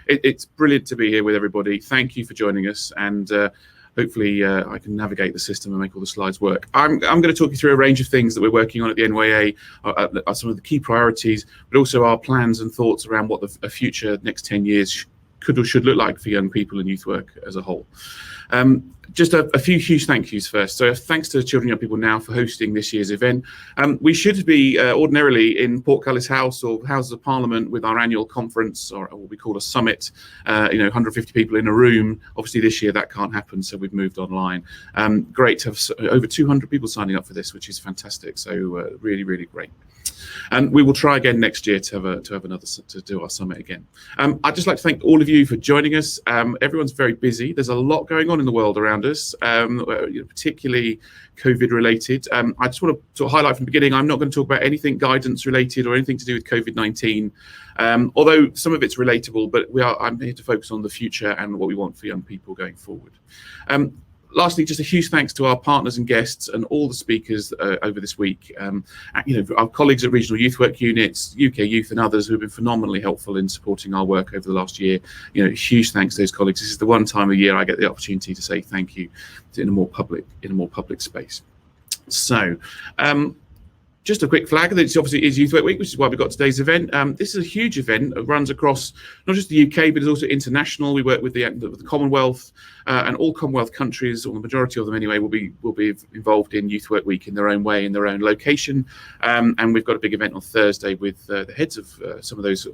It's brilliant to be here with everybody. Thank you for joining us, and hopefully I can navigate the system and make all the slides work. I'm going to talk you through a range of things that we're working on at the NYA, some of the key priorities, but also our plans and thoughts around what a future next 10 years could or should look like for young people and youth work as a whole. Just a few huge thank yous first. So thanks to Children and Young People Now for hosting this year's event. We should be ordinarily in Portcullis House or Houses of Parliament with our annual conference, or what we call a summit, 150 people in a room. Obviously this year that can't happen, so we've moved online. Great to have over 200 people signing up for this, which is fantastic. So really, really great. And we will try again next year to do our summit again. I'd just like to thank all of you for joining us. Everyone's very busy. There's a lot going on in the world around us, particularly COVID related. I just want to highlight from the beginning, I'm not going to talk about anything guidance related or anything to do with COVID-19, although some of it's relatable, but I'm here to focus on the future and what we want for young people going forward. Lastly, just a huge thanks to our partners and guests and all the speakers over this week. Our colleagues at regional youth work units, UK Youth and others who have been phenomenally helpful in supporting our work over the last year. Huge thanks to those colleagues. This is the one time a year I get the opportunity to say thank you in a more public space. So, just a quick flag that it obviously is Youth Work Week, which is why we've got today's event. This is a huge event. It runs across not just the UK, but it's also international. We work with the Commonwealth, and all Commonwealth countries, or the majority of them anyway, will be involved in Youth Work Week in their own way, in their own location. And we've got a big event on Thursday with the heads of some of those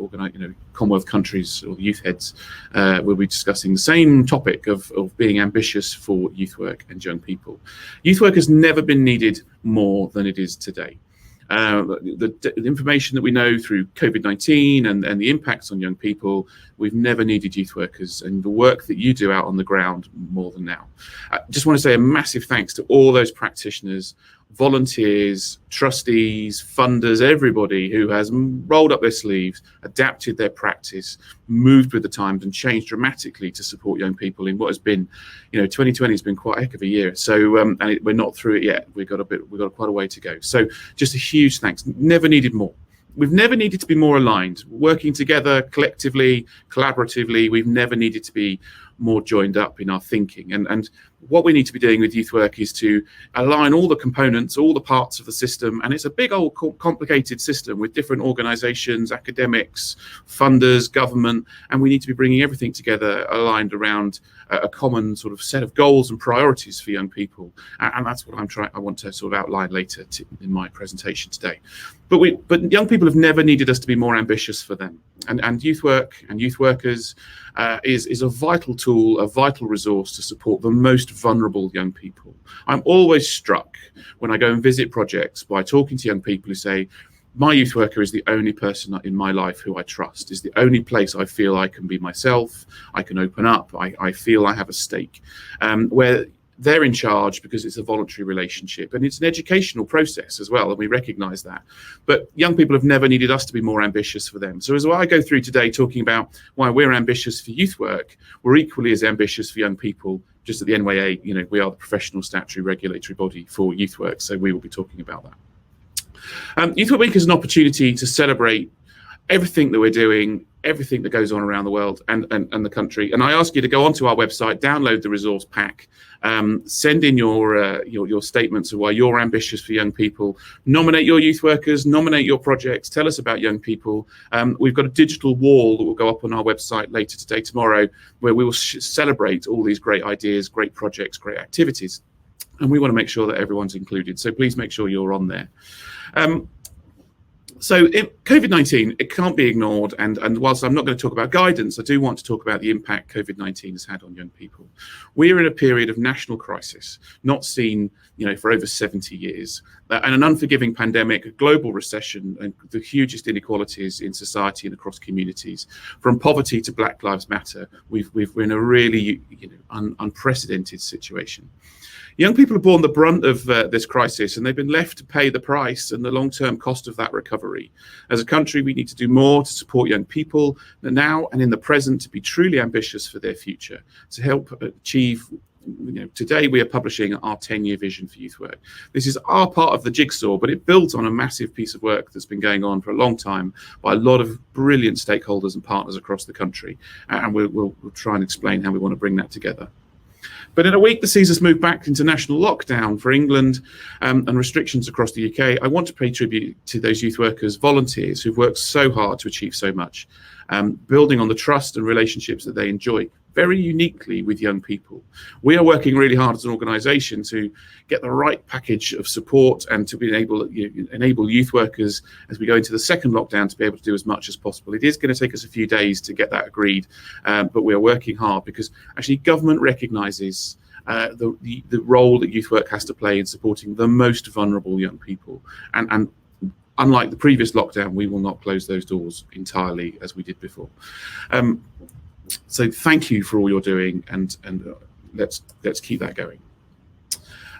Commonwealth countries, or the youth heads. We'll be discussing the same topic of being ambitious for youth work and young people. Youth work has never been needed more than it is today. The information that we know through COVID-19 and the impacts on young people, we've never needed youth workers and the work that you do out on the ground more than now. I just want to say a massive thanks to all those practitioners, volunteers, trustees, funders, everybody who has rolled up their sleeves, adapted their practice, moved with the times and changed dramatically to support young people in what has been, 2020 has been quite a heck of a year. So, we're not through it yet. We've got quite a way to go. So just a huge thanks. Never needed more. We've never needed to be more aligned, working together collectively, collaboratively. We've never needed to be more joined up in our thinking. And what we need to be doing with youth work is to align all the components, all the parts of the system. And it's a big old complicated system with different organizations, academics, funders, government, and we need to be bringing everything together aligned around a common sort of set of goals and priorities for young people. And that's what I want to sort of outline later in my presentation today. But young people have never needed us to be more ambitious for them. And youth work and youth workers is a vital tool, a vital resource to support the most vulnerable young people. I'm always struck when I go and visit projects by talking to young people who say, my youth worker is the only person in my life who I trust, is the only place I feel I can be myself, I can open up, I feel I have a stake, where they're in charge because it's a voluntary relationship and it's an educational process as well, and we recognize that. But young people have never needed us to be more ambitious for them. So as I go through today talking about why we're ambitious for youth work, we're equally as ambitious for young people. Just at the NYA, we are the professional statutory regulatory body for youth work, so we will be talking about that. Youth Work Week is an opportunity to celebrate everything that we're doing, everything that goes on around the world and the country. And I ask you to go onto our website, download the resource pack, send in your statements of why you're ambitious for young people, nominate your youth workers, nominate your projects, tell us about young people. We've got a digital wall that will go up on our website later today, tomorrow, where we will celebrate all these great ideas, great projects, great activities. And we want to make sure that everyone's included. So please make sure you're on there. So COVID-19, it can't be ignored. And whilst I'm not going to talk about guidance, I do want to talk about the impact COVID-19 has had on young people. We are in a period of national crisis, not seen, for over 70 years, and an unforgiving pandemic, a global recession, and the hugest inequalities in society and across communities. From poverty to Black Lives Matter, we're in a really unprecedented situation. Young people have borne the brunt of this crisis, and they've been left to pay the price and the long-term cost of that recovery. As a country, we need to do more to support young people now and in the present to be truly ambitious for their future, to help achieve today we are publishing our 10-year vision for youth work. This is our part of the jigsaw, but it builds on a massive piece of work that's been going on for a long time by a lot of brilliant stakeholders and partners across the country. And we'll try and explain how we want to bring that together. But in a week that sees us move back into national lockdown for England and restrictions across the UK, I want to pay tribute to those youth workers, volunteers who've worked so hard to achieve so much, building on the trust and relationships that they enjoy very uniquely with young people. We are working really hard as an organisation to get the right package of support and to be enable youth workers as we go into the second lockdown to be able to do as much as possible. It is going to take us a few days to get that agreed, but we are working hard because actually government recognises the role that youth work has to play in supporting the most vulnerable young people. And unlike the previous lockdown, we will not close those doors entirely as we did before. So thank you for all you're doing, and let's keep that going.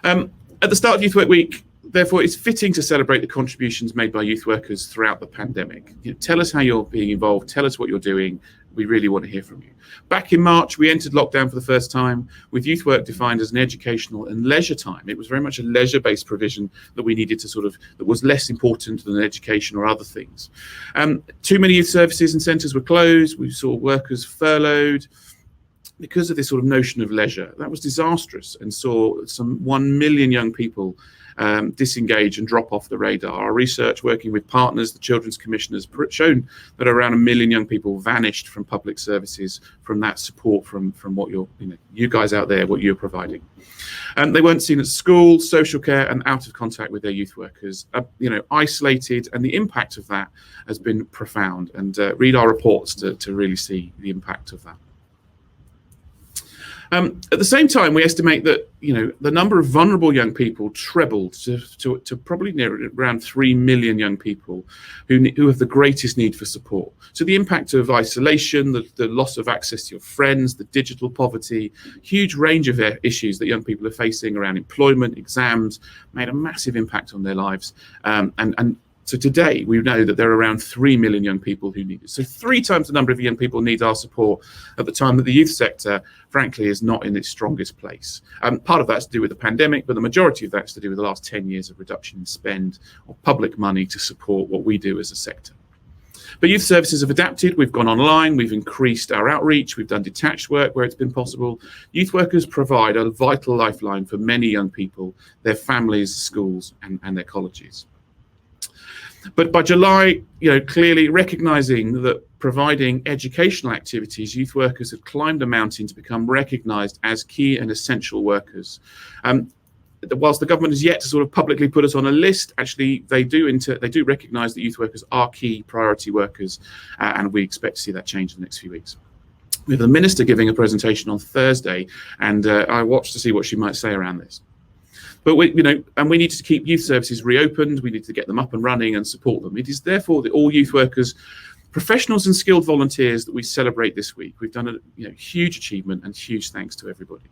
At the start of Youth Work Week, therefore, it's fitting to celebrate the contributions made by youth workers throughout the pandemic. Tell us how you're being involved. Tell us what you're doing. We really want to hear from you. Back in March, we entered lockdown for the first time with youth work defined as an educational and leisure time. It was very much a leisure-based provision that we needed to that was less important than education or other things. Too many youth services and centres were closed. We saw workers furloughed because of this sort of notion of leisure. That was disastrous and saw some 1 million young people disengage and drop off the radar. Our research working with partners, the Children's Commission, has shown that around 1 million young people vanished from public services from that support from what you guys out there, what you're providing. They weren't seen at school, social care, and out of contact with their youth workers, isolated, and the impact of that has been profound. And read our reports to really see the impact of that. At the same time, we estimate that the number of vulnerable young people trebled to probably near around 3 million young people who have the greatest need for support. So the impact of isolation, the loss of access to your friends, the digital poverty, huge range of issues that young people are facing around employment, exams, made a massive impact on their lives. So today, we know that there are around 3 million young people who need it. So 3 times the number of young people need our support at the time that the youth sector, frankly, is not in its strongest place. Part of that's to do with the pandemic, but the majority of that's to do with the last 10 years of reduction in spend of public money to support what we do as a sector. But youth services have adapted. We've gone online. We've increased our outreach. We've done detached work where it's been possible. Youth workers provide a vital lifeline for many young people, their families, schools, and their colleges. But by July, clearly recognising that providing educational activities, youth workers had climbed a mountain to become recognised as key and essential workers. Whilst the government has yet to sort of publicly put us on a list, actually they do recognise that youth workers are key priority workers, and we expect to see that change in the next few weeks. We have the Minister giving a presentation on Thursday, and I watched to see what she might say around this. But we need to keep youth services reopened. We need to get them up and running and support them. It is therefore that all youth workers, professionals and skilled volunteers that we celebrate this week. We've done a huge achievement, and huge thanks to everybody.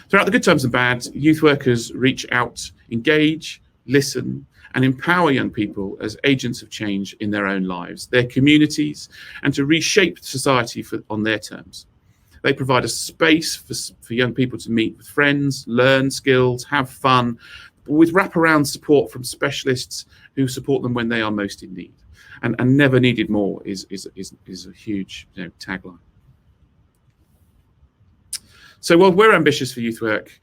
Throughout the good times and bad, youth workers reach out, engage, listen, and empower young people as agents of change in their own lives, their communities, and to reshape society on their terms. They provide a space for young people to meet with friends, learn skills, have fun, with wraparound support from specialists who support them when they are most in need. And never needed more is a huge tagline. So while we're ambitious for youth work,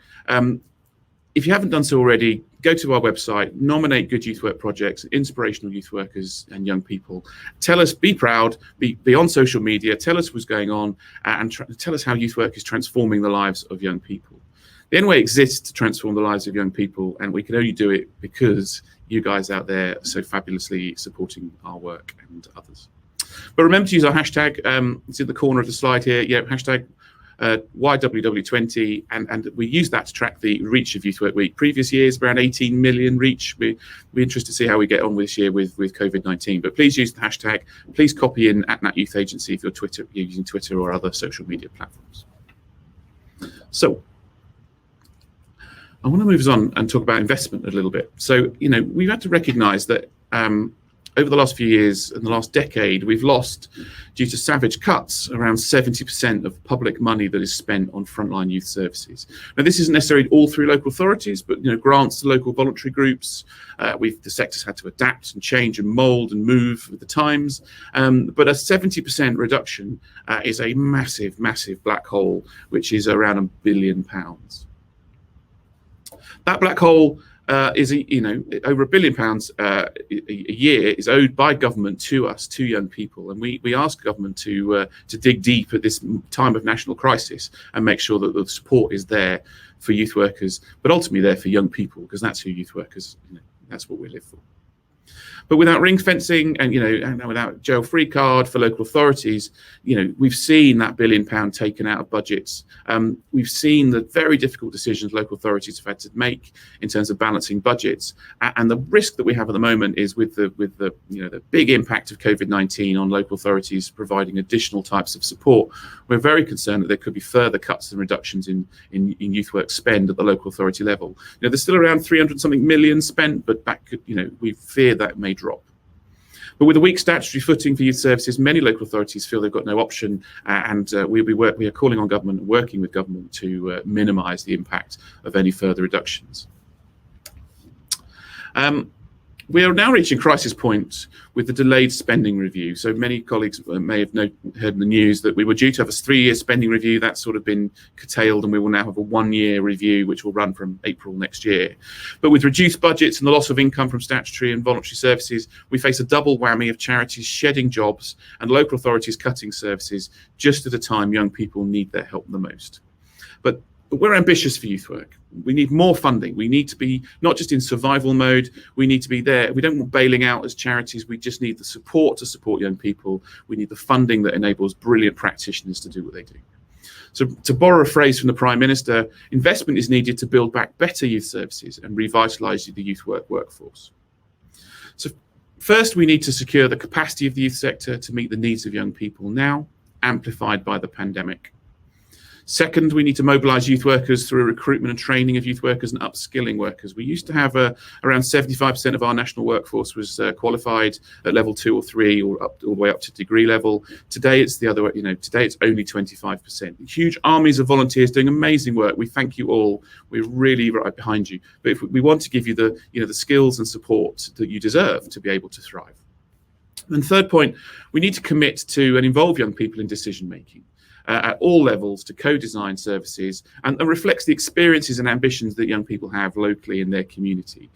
if you haven't done so already, go to our website, nominate good youth work projects, inspirational youth workers and young people. Tell us, be proud, be on social media, tell us what's going on, and tell us how youth work is transforming the lives of young people. The NYA exists to transform the lives of young people, and we can only do it because you guys out there are so fabulously supporting our work and others. But remember to use our hashtag. It's in the corner of the slide here. Hashtag YWW20, and we use that to track the reach of Youth Work Week. Previous years, around 18 million reach. We're interested to see how we get on this year with COVID-19. But please use the hashtag. Please copy in @Nat Youth Agency if you're using Twitter or other social media platforms. So I want to move on and talk about investment a little bit. So we've had to recognise that over the last few years, in the last decade, we've lost, due to savage cuts, around 70% of public money that is spent on frontline youth services. Now, this isn't necessarily all through local authorities, but grants to local voluntary groups. The sector's had to adapt and change and mould and move with the times. But a 70% reduction is a massive, massive black hole, which is around £1 billion. That black hole is, over £1 billion a year is owed by government to us, to young people, and we ask government to dig deep at this time of national crisis and make sure that the support is there for youth workers, but ultimately there for young people, because that's who youth workers, that's what we live for. But without ring fencing and and without jail-free card for local authorities, we've seen that £1 billion taken out of budgets. We've seen the very difficult decisions local authorities have had to make in terms of balancing budgets. And the risk that we have at the moment is with the big impact of COVID-19 on local authorities providing additional types of support. We're very concerned that there could be further cuts and reductions in youth work spend at the local authority level. There's still around 300-something million spent, but we fear that may drop. But with a weak statutory footing for youth services, many local authorities feel they've got no option, and we are calling on government and working with government to minimise the impact of any further reductions. We are now reaching crisis point with the delayed spending review. So many colleagues may have heard in the news that we were due to have a 3-year spending review. That's sort of been curtailed, and we will now have a 1-year review, which will run from April next year. But with reduced budgets and the loss of income from statutory and voluntary services, we face a double whammy of charities shedding jobs and local authorities cutting services just at a time young people need their help the most. But we're ambitious for youth work. We need more funding. We need to be not just in survival mode, we need to be there. We don't want bailing out as charities. We just need the support to support young people. We need the funding that enables brilliant practitioners to do what they do. So to borrow a phrase from the Prime Minister, investment is needed to build back better youth services and revitalise the youth workforce. So first, we need to secure the capacity of the youth sector to meet the needs of young people now, amplified by the pandemic. Second, we need to mobilise youth workers through recruitment and training of youth workers and upskilling workers. We used to have around 75% of our national workforce was qualified at level 2 or 3 or all the way up to degree level. Today it's the other way. Today it's only 25%. Huge armies of volunteers doing amazing work. We thank you all. We're really right behind you. But if we want to give you the skills and support that you deserve to be able to thrive. And third point, we need to commit to and involve young people in decision making. At all levels to co-design services and reflects the experiences and ambitions that young people have locally in their community.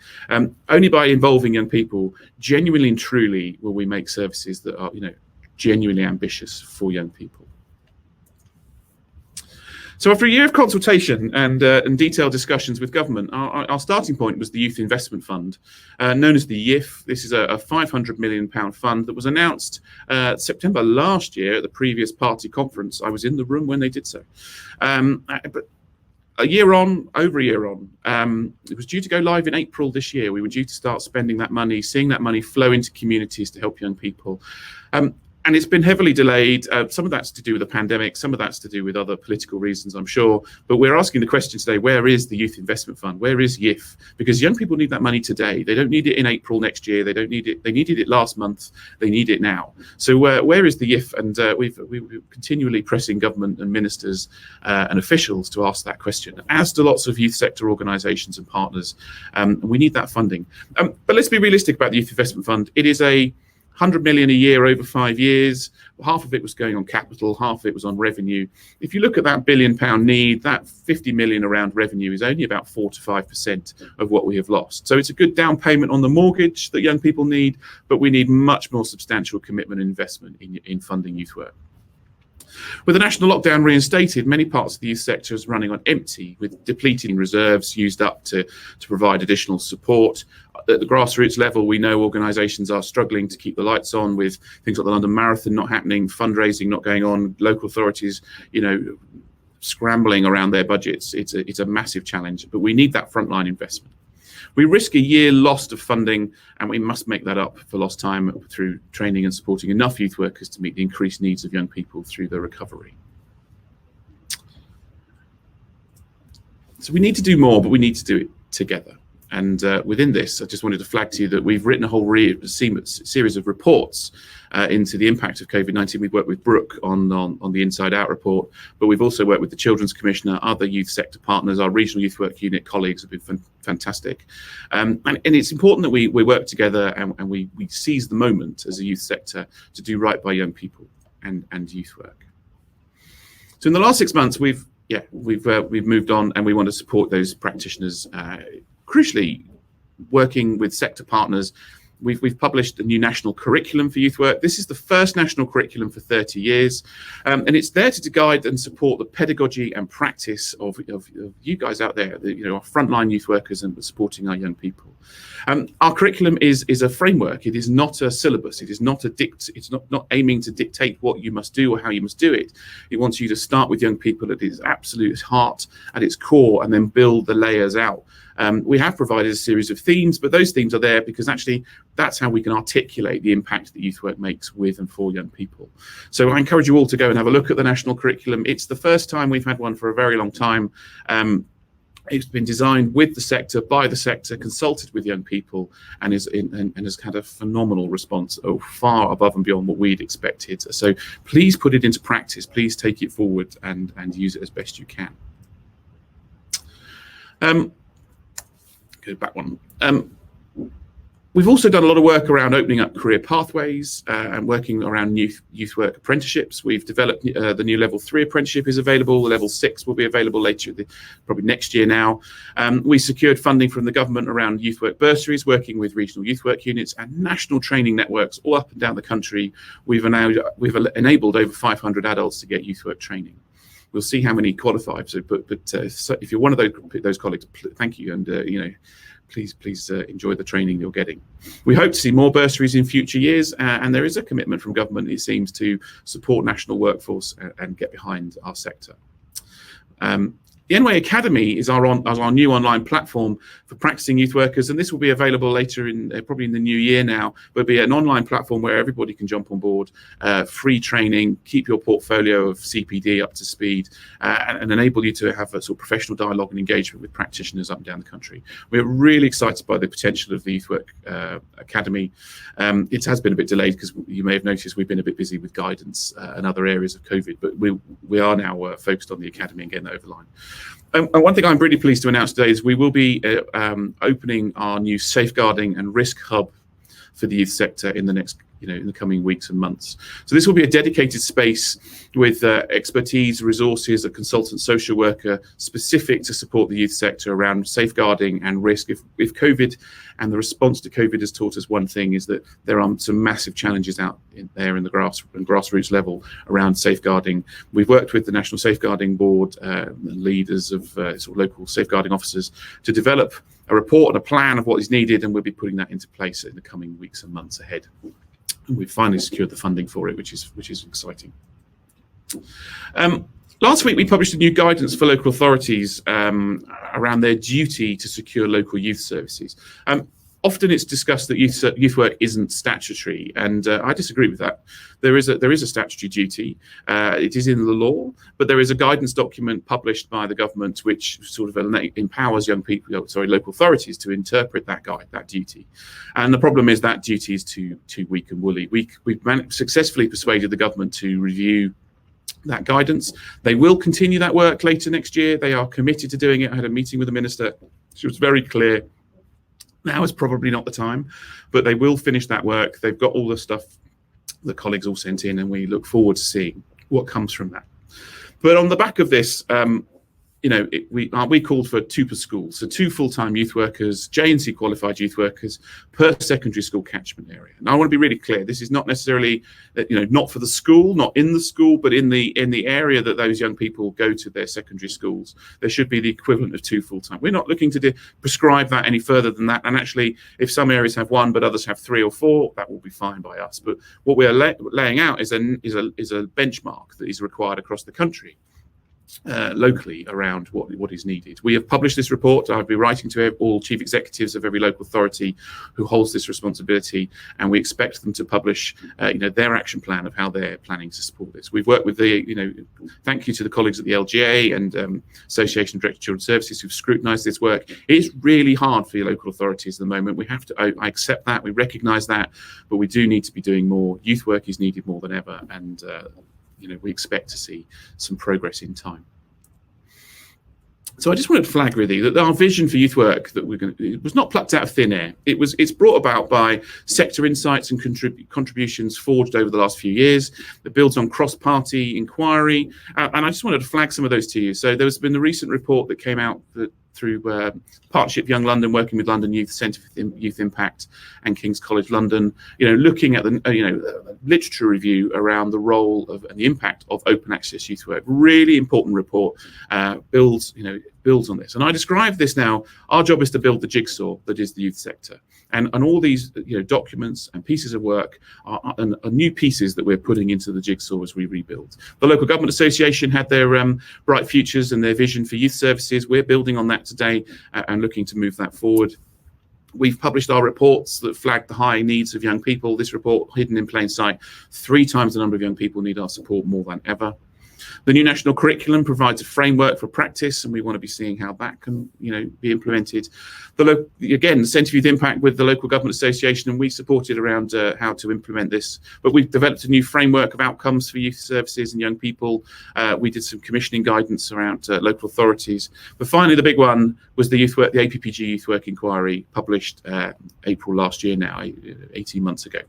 Only by involving young people genuinely and truly will we make services that are genuinely ambitious for young people. So after a year of consultation and detailed discussions with government, our starting point was the Youth Investment Fund, known as the YIF. This is a £500 million fund that was announced September last year at the previous party conference. I was in the room when they did so. But over a year on, it was due to go live in April this year. We were due to start spending that money, seeing that money flow into communities to help young people. And it's been heavily delayed. Some of that's to do with the pandemic, some of that's to do with other political reasons, I'm sure. But we're asking the question today, where is the Youth Investment Fund? Where is YIF? Because young people need that money today. They don't need it in April next year. They don't need it. They needed it last month. They need it now. So where is the YIF? And we're continually pressing government and ministers and officials to ask that question, as do lots of youth sector organisations and partners. We need that funding. But let's be realistic about the Youth Investment Fund. It is a £100 million a year over 5 years. Half of it was going on capital, half of it was on revenue. If you look at that £1 billion need, that 50 million around revenue is only about 4 to 5% of what we have lost. So it's a good down payment on the mortgage that young people need, but we need much more substantial commitment and investment in funding youth work. With the national lockdown reinstated, many parts of the youth sector is running on empty, with depleting reserves used up to provide additional support. At the grassroots level, we know organisations are struggling to keep the lights on, with things like the London Marathon not happening, fundraising not going on, local authorities, scrambling around their budgets. It's a massive challenge, but we need that frontline investment. We risk a year lost of funding, and we must make that up for lost time through training and supporting enough youth workers to meet the increased needs of young people through the recovery. So we need to do more, but we need to do it together. And within this, I just wanted to flag to you that we've written a whole series of reports into the impact of COVID-19. We've worked with Brooke on the Inside Out report, but we've also worked with the Children's Commissioner, other youth sector partners, our regional youth work unit colleagues have been fantastic. And it's important that we work together and we seize the moment as a youth sector to do right by young people and youth work. So in the last 6 months, we've moved on, and we want to support those practitioners. Crucially, working with sector partners, we've published a new national curriculum for youth work. This is the first national curriculum for 30 years, and it's there to guide and support the pedagogy and practice of you guys out there, our frontline youth workers and supporting our young people. Our curriculum is a framework. It is not a syllabus. It is not it's not aiming to dictate what you must do or how you must do it. It wants you to start with young people at its absolute heart, at its core, and then build the layers out. We have provided a series of themes, but those themes are there because actually that's how we can articulate the impact that youth work makes with and for young people. So I encourage you all to go and have a look at the national curriculum. It's the first time we've had one for a very long time. It's been designed with the sector, by the sector, consulted with young people, and has had a phenomenal response, far above and beyond what we'd expected. So please put it into practice. Please take it forward and use it as best you can. Go back one. We've also done a lot of work around opening up career pathways and working around youth work apprenticeships. We've developed the new level 3 apprenticeship is available. The level 6 will be available later, probably next year now. We secured funding from the government around youth work bursaries, working with regional youth work units and national training networks all up and down the country. We've enabled over 500 adults to get youth work training. We'll see how many qualify. So if you're one of those colleagues, thank you, and please enjoy the training you're getting. We hope to see more bursaries in future years, and there is a commitment from government, it seems, to support national workforce and get behind our sector. The NYA Academy is our new online platform for practicing youth workers, and this will be available later probably in the new year now. But it'll be an online platform where everybody can jump on board, free training, keep your portfolio of CPD up to speed, and enable you to have a sort of professional dialogue and engagement with practitioners up and down the country. We're really excited by the potential of the Youth Work Academy. It has been a bit delayed because you may have noticed we've been a bit busy with guidance and other areas of COVID, but we are now focused on the Academy and getting that over the line. And one thing I'm really pleased to announce today is we will be opening our new safeguarding and risk hub for the youth sector in the coming weeks and months. So this will be a dedicated space with expertise, resources, a consultant social worker specific to support the youth sector around safeguarding and risk. If COVID and the response to COVID has taught us one thing, is that there are some massive challenges out there in the grassroots level around safeguarding. We've worked with the National Safeguarding Board and leaders of sort of local safeguarding officers to develop a report and a plan of what is needed, and we'll be putting that into place in the coming weeks and months ahead. And we've finally secured the funding for it, which is exciting. Last week, we published a new guidance for local authorities around their duty to secure local youth services. Often it's discussed that youth work isn't statutory, and I disagree with that. There is a statutory duty. It is in the law, but there is a guidance document published by the government which sort of empowers local authorities to interpret that duty. And the problem is that duty is too weak and woolly. We've successfully persuaded the government to review that guidance. They will continue that work later next year. They are committed to doing it. I had a meeting with the minister. She was very clear. Now is probably not the time, but they will finish that work. They've got all the stuff that colleagues all sent in, and we look forward to seeing what comes from that. But on the back of this, we called for 2 per school, so 2 full-time youth workers, J&C qualified youth workers per secondary school catchment area. And I want to be really clear: this is not necessarily, not for the school, not in the school, but in the area that those young people go to their secondary schools. There should be the equivalent of 2 full-time. We're not looking to prescribe that any further than that. And actually, if some areas have 1, but others have 3 or 4, that will be fine by us. But what we are laying out is a benchmark that is required across the country. locally around what is needed. We have published this report. I'll be writing to all chief executives of every local authority who holds this responsibility, and we expect them to publish their action plan of how they're planning to support this. We've worked with thank you to the colleagues at the LGA and Association of Director of Children's Services who've scrutinised this work. It is really hard for your local authorities at the moment. We have to, I accept that, we recognise that, but we do need to be doing more. Youth work is needed more than ever, and we expect to see some progress in time. So I just wanted to flag really that our vision for youth work it was not plucked out of thin air. It's brought about by sector insights and contributions forged over the last few years. That builds on cross-party inquiry, and I just wanted to flag some of those to you. So there's been the recent report that came out through Partnership Young London, working with London Youth Centre for Youth Impact and King's College London, looking at the literature review around the role of and the impact of open access youth work. Really important report, builds on this. And I describe this now, our job is to build the jigsaw that is the youth sector. And all these documents and pieces of work are new pieces that we're putting into the jigsaw as we rebuild. The Local Government Association had their bright futures and their vision for youth services. We're building on that today and looking to move that forward. We've published our reports that flag the high needs of young people. This report, hidden in plain sight, 3 times the number of young people need our support more than ever. The new national curriculum provides a framework for practice, and we want to be seeing how that can, be implemented. The Centre for Youth Impact with the Local Government Association, and we supported around how to implement this. But we've developed a new framework of outcomes for youth services and young people. We did some commissioning guidance around local authorities. But finally, the big one was the APPG Youth Work Inquiry, published April last year now, 18 months ago.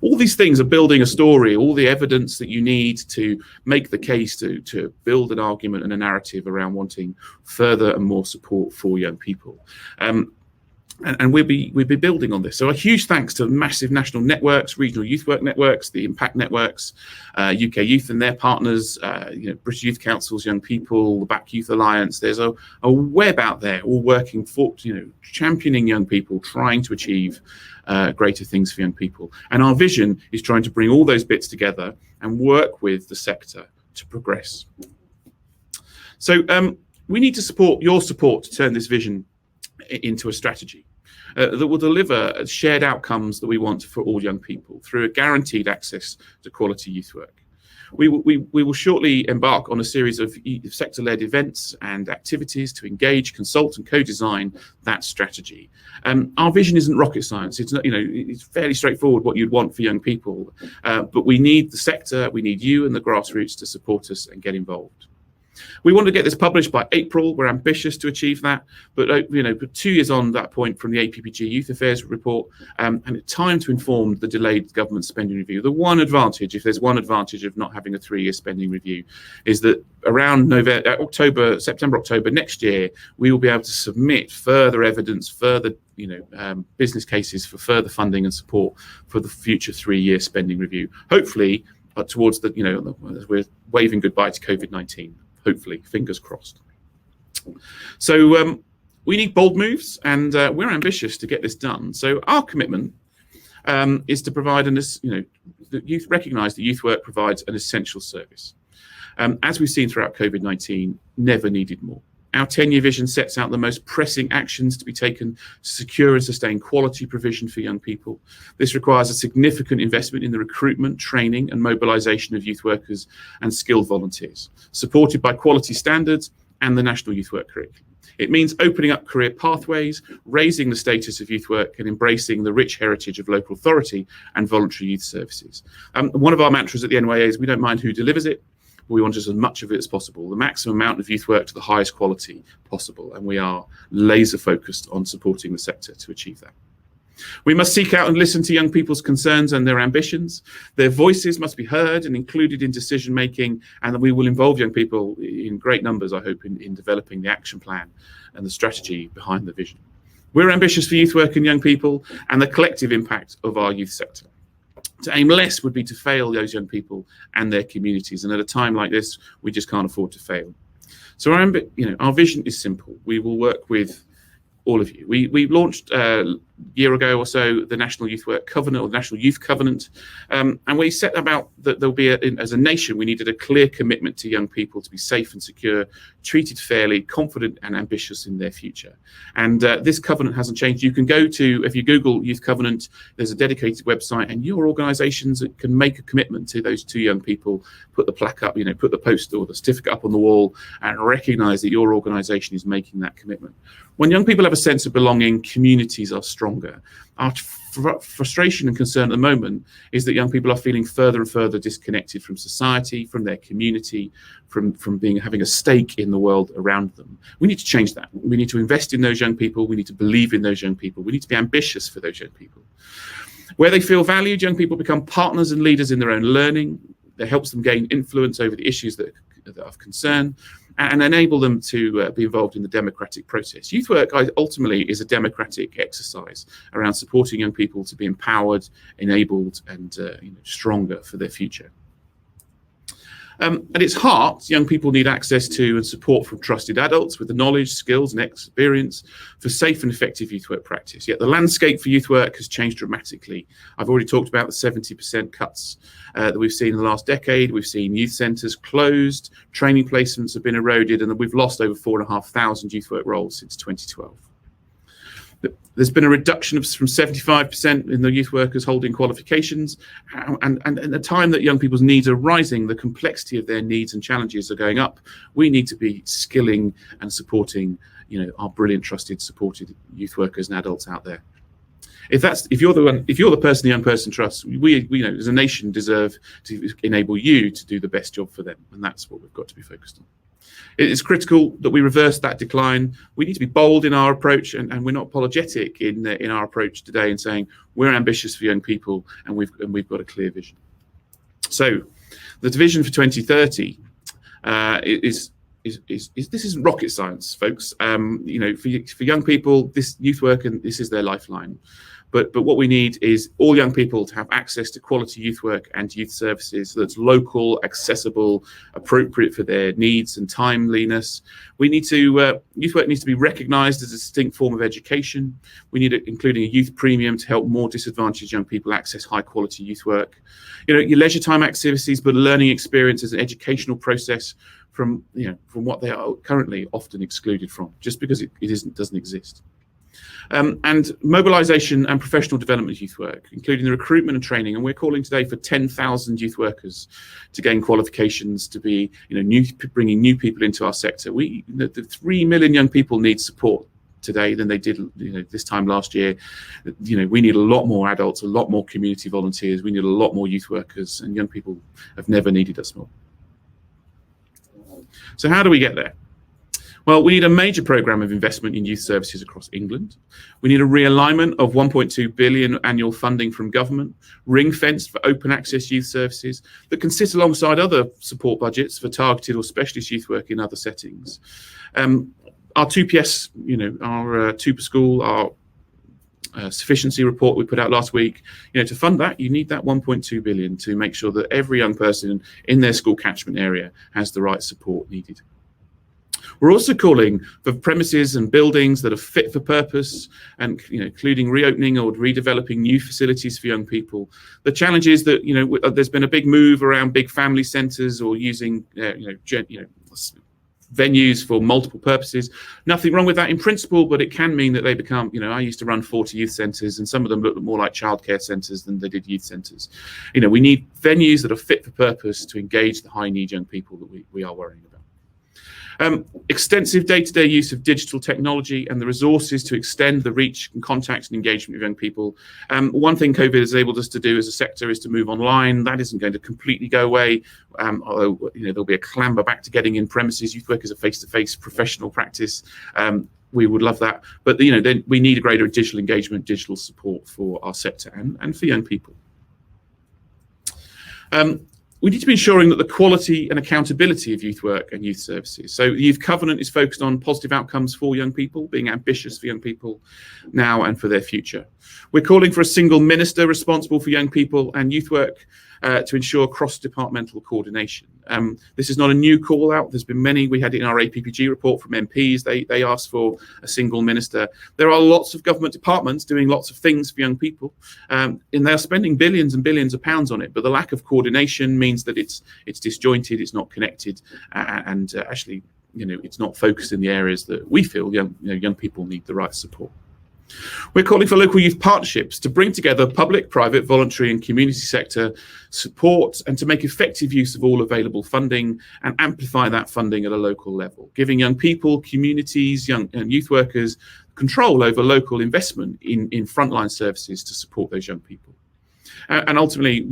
All these things are building a story, all the evidence that you need to make the case to build an argument and a narrative around wanting further and more support for young people. And we'll be building on this. So a huge thanks to massive national networks, regional youth work networks, the impact networks, UK Youth and their partners, British Youth Council's Young People, the Back Youth Alliance. There's a web out there all working for, championing young people, trying to achieve greater things for young people. And our vision is trying to bring all those bits together and work with the sector to progress. So we need your support to turn this vision into a strategy that will deliver shared outcomes that we want for all young people through a guaranteed access to quality youth work. We will shortly embark on a series of sector-led events and activities to engage, consult, and co-design that strategy. Our vision isn't rocket science. It's not, it's fairly straightforward what you'd want for young people, but we need the sector, we need you and the grassroots to support us and get involved. We want to get this published by April. We're ambitious to achieve that, but 2 years on that point from the APPG Youth Affairs report, and it's time to inform the delayed government spending review. The one advantage, if there's one advantage of not having a 3-year spending review, is that around September, October next year, we will be able to submit further evidence, further business cases for further funding and support for the future 3-year spending review. Hopefully, towards as we're waving goodbye to COVID-19. Hopefully, fingers crossed. So we need bold moves, and we're ambitious to get this done. So our commitment is to provide recognise that youth work provides an essential service. As we've seen throughout COVID-19, never needed more. Our 10-year vision sets out the most pressing actions to be taken to secure and sustain quality provision for young people. This requires a significant investment in the recruitment, training and mobilisation of youth workers and skilled volunteers, supported by quality standards and the National Youth Work Curriculum. It means opening up career pathways, raising the status of youth work and embracing the rich heritage of local authority and voluntary youth services. One of our mantras at the NYA is we don't mind who delivers it. We want just as much of it as possible, the maximum amount of youth work to the highest quality possible, and we are laser focused on supporting the sector to achieve that. We must seek out and listen to young people's concerns and their ambitions. Their voices must be heard and included in decision making, and we will involve young people in great numbers, I hope, in developing the action plan and the strategy behind the vision. We're ambitious for youth work and young people and the collective impact of our youth sector. To aim less would be to fail those young people and their communities. And at a time like this, we just can't afford to fail. So our vision is simple. We will work with all of you. We launched year ago or so the National Youth Work Covenant, or the National Youth Covenant, and we set about that there'll be, as a nation, we needed a clear commitment to young people to be safe and secure, treated fairly, confident and ambitious in their future. And this covenant hasn't changed. You can go to, if you Google Youth Covenant, there's a dedicated website, and your organisations can make a commitment to those two young people, put the plaque up, put the post or the certificate up on the wall, and recognise that your organisation is making that commitment. When young people have a sense of belonging, communities are stronger. Our frustration and concern at the moment is that young people are feeling further and further disconnected from society, from their community, from having a stake in the world around them. We need to change that. We need to invest in those young people. We need to believe in those young people. We need to be ambitious for those young people. Where they feel valued, young people become partners and leaders in their own learning. That helps them gain influence over the issues that are of concern, and enable them to be involved in the democratic process. Youth work ultimately is a democratic exercise around supporting young people to be empowered, enabled, and stronger for their future. At its heart, young people need access to and support from trusted adults with the knowledge, skills and experience for safe and effective youth work practice. Yet the landscape for youth work has changed dramatically. I've already talked about the 70% cuts that we've seen in the last decade. We've seen youth centres closed, training placements have been eroded, and we've lost over 4,500 youth work roles since 2012. There's been a reduction from 75% in the youth workers holding qualifications, and at the time that young people's needs are rising, the complexity of their needs and challenges are going up. We need to be skilling and supporting, our brilliant, trusted, supported youth workers and adults out there. If you're the person the young person trusts, we as a nation deserve to enable you to do the best job for them, and that's what we've got to be focused on. It is critical that we reverse that decline. We need to be bold in our approach, and we're not apologetic in our approach today in saying we're ambitious for young people, and we've got a clear vision. So, the vision for 2030 this isn't rocket science, folks. For young people, this youth work and this is their lifeline. But what we need is all young people to have access to quality youth work and youth services that's local, accessible, appropriate for their needs and timeliness. Youth work needs to be recognised as a distinct form of education. We need including a youth premium to help more disadvantaged young people access high quality youth work. Your leisure time activities, but a learning experience as an educational process from what they are currently often excluded from, just because it doesn't exist. And mobilisation and professional development youth work, including the recruitment and training. And we're calling today for 10,000 youth workers to gain qualifications to be, bringing new people into our sector. The 3 million young people need support today than they did, this time last year. We need a lot more adults, a lot more community volunteers. We need a lot more youth workers, and young people have never needed us more. So how do we get there? Well, we need a major programme of investment in youth services across England. We need a realignment of 1.2 billion annual funding from government, ring-fenced for open access youth services that can sit alongside other support budgets for targeted or specialist youth work in other settings. Our 2PS, our 2 per school, our sufficiency report we put out last week, to fund that, you need that 1.2 billion to make sure that every young person in their school catchment area has the right support needed. We're also calling for premises and buildings that are fit for purpose, and including reopening or redeveloping new facilities for young people. The challenge is that there's been a big move around big family centres or using venues for multiple purposes. Nothing wrong with that in principle, but it can mean that they become, I used to run 40 youth centres, and some of them look more like childcare centres than they did youth centres. We need venues that are fit for purpose to engage the high need young people that we are worrying about. Extensive day-to-day use of digital technology and the resources to extend the reach and contact and engagement of young people. One thing COVID has enabled us to do as a sector is to move online. That isn't going to completely go away, although there'll be a clamber back to getting in premises. Youth work is a face-to-face professional practice. We would love that, but then we need a greater digital engagement, digital support for our sector and for young people. We need to be ensuring that the quality and accountability of youth work and youth services. So the Youth Covenant is focused on positive outcomes for young people, being ambitious for young people now and for their future. We're calling for a single minister responsible for young people and youth work, to ensure cross-departmental coordination. This is not a new call out. There's been many. We had it in our APPG report from MPs. They asked for a single minister. There are lots of government departments doing lots of things for young people, and they're spending billions and billions of pounds on it. But the lack of coordination means that it's disjointed, it's not connected, and actually, it's not focused in the areas that we feel young people need the right support. We're calling for local youth partnerships to bring together public, private, voluntary and community sector support, and to make effective use of all available funding and amplify that funding at a local level, giving young people, communities, young and youth workers control over local investment in frontline services to support those young people. And ultimately,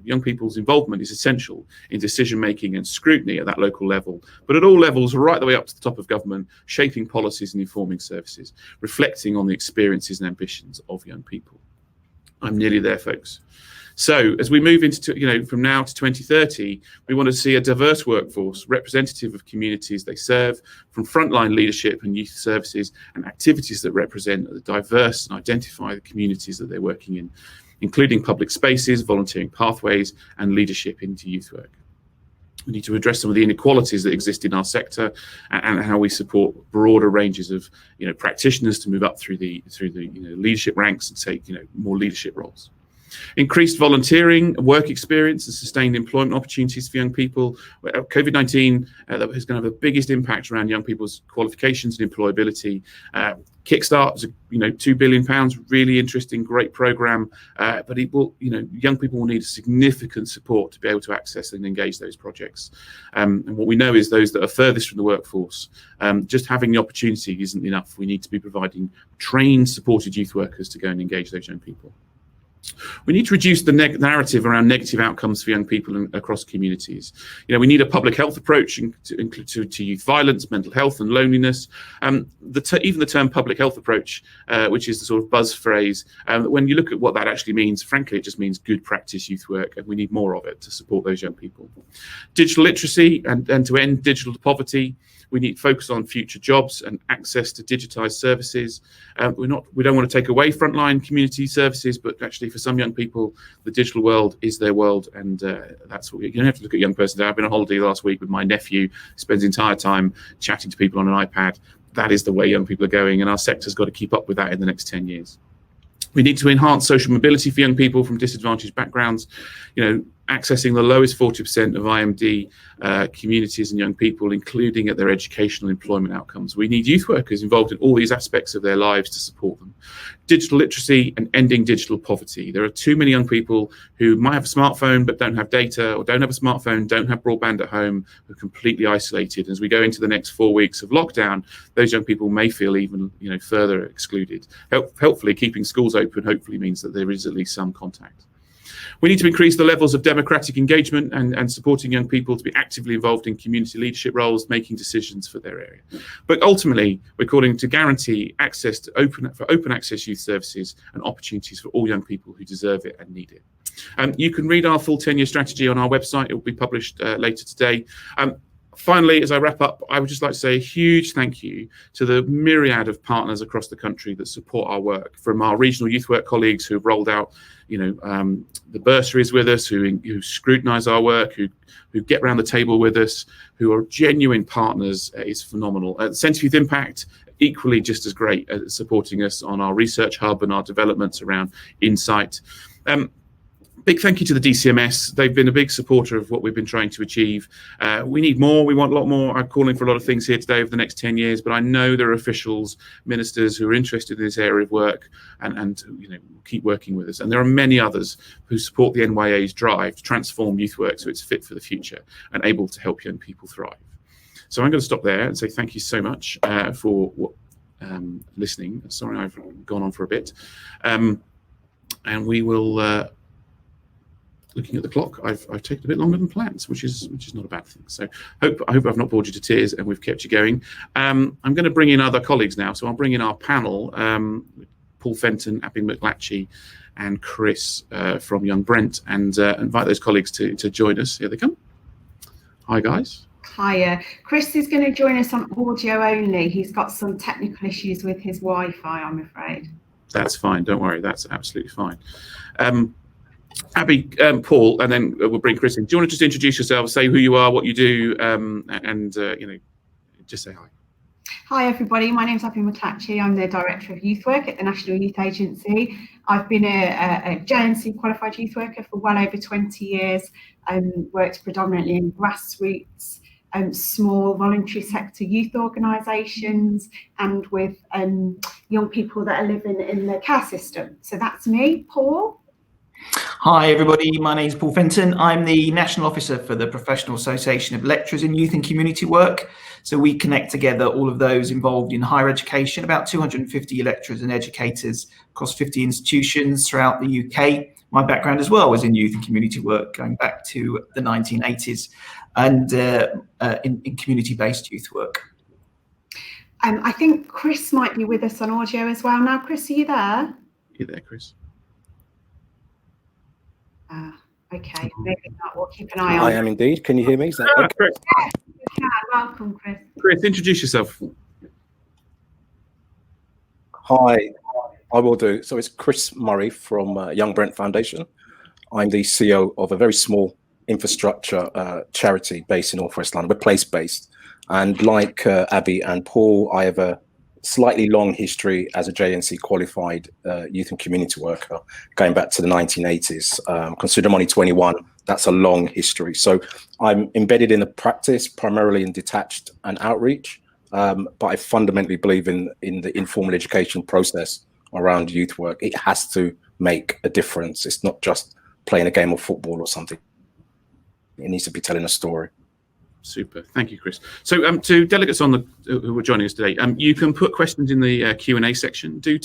young people's involvement is essential in decision making and scrutiny at that local level, but at all levels, right the way up to the top of government, shaping policies and informing services, reflecting on the experiences and ambitions of young people. I'm nearly there, folks. So as we move into, from now to 2030, we want to see a diverse workforce representative of communities they serve, from frontline leadership and youth services and activities that represent the diverse and identify the communities that they're working in, including public spaces, volunteering pathways, and leadership into youth work. We need to address some of the inequalities that exist in our sector and how we support broader ranges of practitioners to move up through the leadership ranks and take more leadership roles. Increased volunteering, work experience and sustained employment opportunities for young people. COVID-19 is going to have the biggest impact around young people's qualifications and employability. Kickstart is £2 billion, really interesting, great program, but it will, young people will need significant support to be able to access and engage those projects. And what we know is those that are furthest from the workforce, just having the opportunity isn't enough. We need to be providing trained, supported youth workers to go and engage those young people. We need to reduce the narrative around negative outcomes for young people across communities. We need a public health approach to youth violence, mental health and loneliness. Even the term public health approach, which is the sort of buzz phrase, when you look at what that actually means, frankly, it just means good practice youth work, and we need more of it to support those young people. Digital literacy and to end digital poverty. We need focus on future jobs and access to digitised services. We don't want to take away frontline community services, but actually for some young people, the digital world is their world, and that's what you don't have to look at young person. I've been on holiday last week with my nephew, spends the entire time chatting to people on an iPad. That is the way young people are going, and our sector's got to keep up with that in the next 10 years. We need to enhance social mobility for young people from disadvantaged backgrounds, accessing the lowest 40% of IMD communities and young people, including at their educational employment outcomes. We need youth workers involved in all these aspects of their lives to support them. Digital literacy and ending digital poverty. There are too many young people who might have a smartphone but don't have data, or don't have a smartphone, don't have broadband at home, who are completely isolated. As we go into the next 4 weeks of lockdown, those young people may feel even further excluded. Helpfully, keeping schools open hopefully means that there is at least some contact. We need to increase the levels of democratic engagement and supporting young people to be actively involved in community leadership roles, making decisions for their area. But ultimately, we're calling to guarantee access to open access youth services and opportunities for all young people who deserve it and need it. You can read our full 10-year strategy on our website. It will be published later today. Finally, as I wrap up, I would just like to say a huge thank you to the myriad of partners across the country that support our work, from our regional youth work colleagues who have rolled out, the bursaries with us, who scrutinise our work, who get around the table with us, who are genuine partners. Is phenomenal. Centre for Youth Impact, equally just as great at supporting us on our research hub and our developments around insight. Big thank you to the DCMS. They've been a big supporter of what we've been trying to achieve. We need more. We want a lot more. I'm calling for a lot of things here today over the next 10 years, but I know there are officials, ministers who are interested in this area of work and keep working with us. And there are many others who support the NYA's drive to transform youth work so it's fit for the future and able to help young people thrive. So I'm going to stop there and say thank you so much for listening. Sorry, I've gone on for a bit. And we will... looking at the clock, I've taken a bit longer than planned, which is not a bad thing. So I hope I've not bored you to tears and we've kept you going. I'm going to bring in other colleagues now. So I'll bring in our panel, Paul Fenton, Abby McLatchy, and Chris from Young Brent, and invite those colleagues to join us. Here they come. Hi, guys. Hiya. Chris is going to join us on audio only. He's got some technical issues with his Wi-Fi, I'm afraid. That's fine. Don't worry. That's absolutely fine. Abby, Paul, and then we'll bring Chris in. Do you want to just introduce yourself, say who you are, what you do, and just say hi. Hi everybody, my name's Abby McClatchy. I'm the Director of Youth Work at the National Youth Agency. I've been a JNC qualified youth worker for well over 20 years. Worked predominantly in grassroots, small voluntary sector youth organisations, and with young people that are living in the care system. So that's me. Paul? Hi everybody, my name is Paul Fenton. I'm the National Officer for the Professional Association of Lecturers in Youth and Community Work. So we connect together all of those involved in higher education, about 250 lecturers and educators across 50 institutions throughout the UK. My background as well was in youth and community work, going back to the 1980s, and in community-based youth work. I think Chris might be with us on audio as well now. Chris, are you there? You there, Chris? Okay, maybe not. We'll keep an eye on. I am indeed. Can you hear me? Is that okay? Chris. Yes, you can. Welcome, Chris. Chris, introduce yourself. Hi, I will do. So it's Chris Murray from Young Brent Foundation. I'm the CEO of a very small infrastructure charity based in North West London. We're place-based. And like Abby and Paul, I have a slightly long history as a JNC qualified youth and community worker, going back to the 1980s. Consider I'm only 21, that's a long history. So I'm embedded in the practice, primarily in detached and outreach, but I fundamentally believe in the informal education process around youth work. It has to make a difference. It's not just playing a game of football or something. It needs to be telling a story. Super, thank you, Chris. So to delegates on who are joining us today, you can put questions in the Q&A section. Do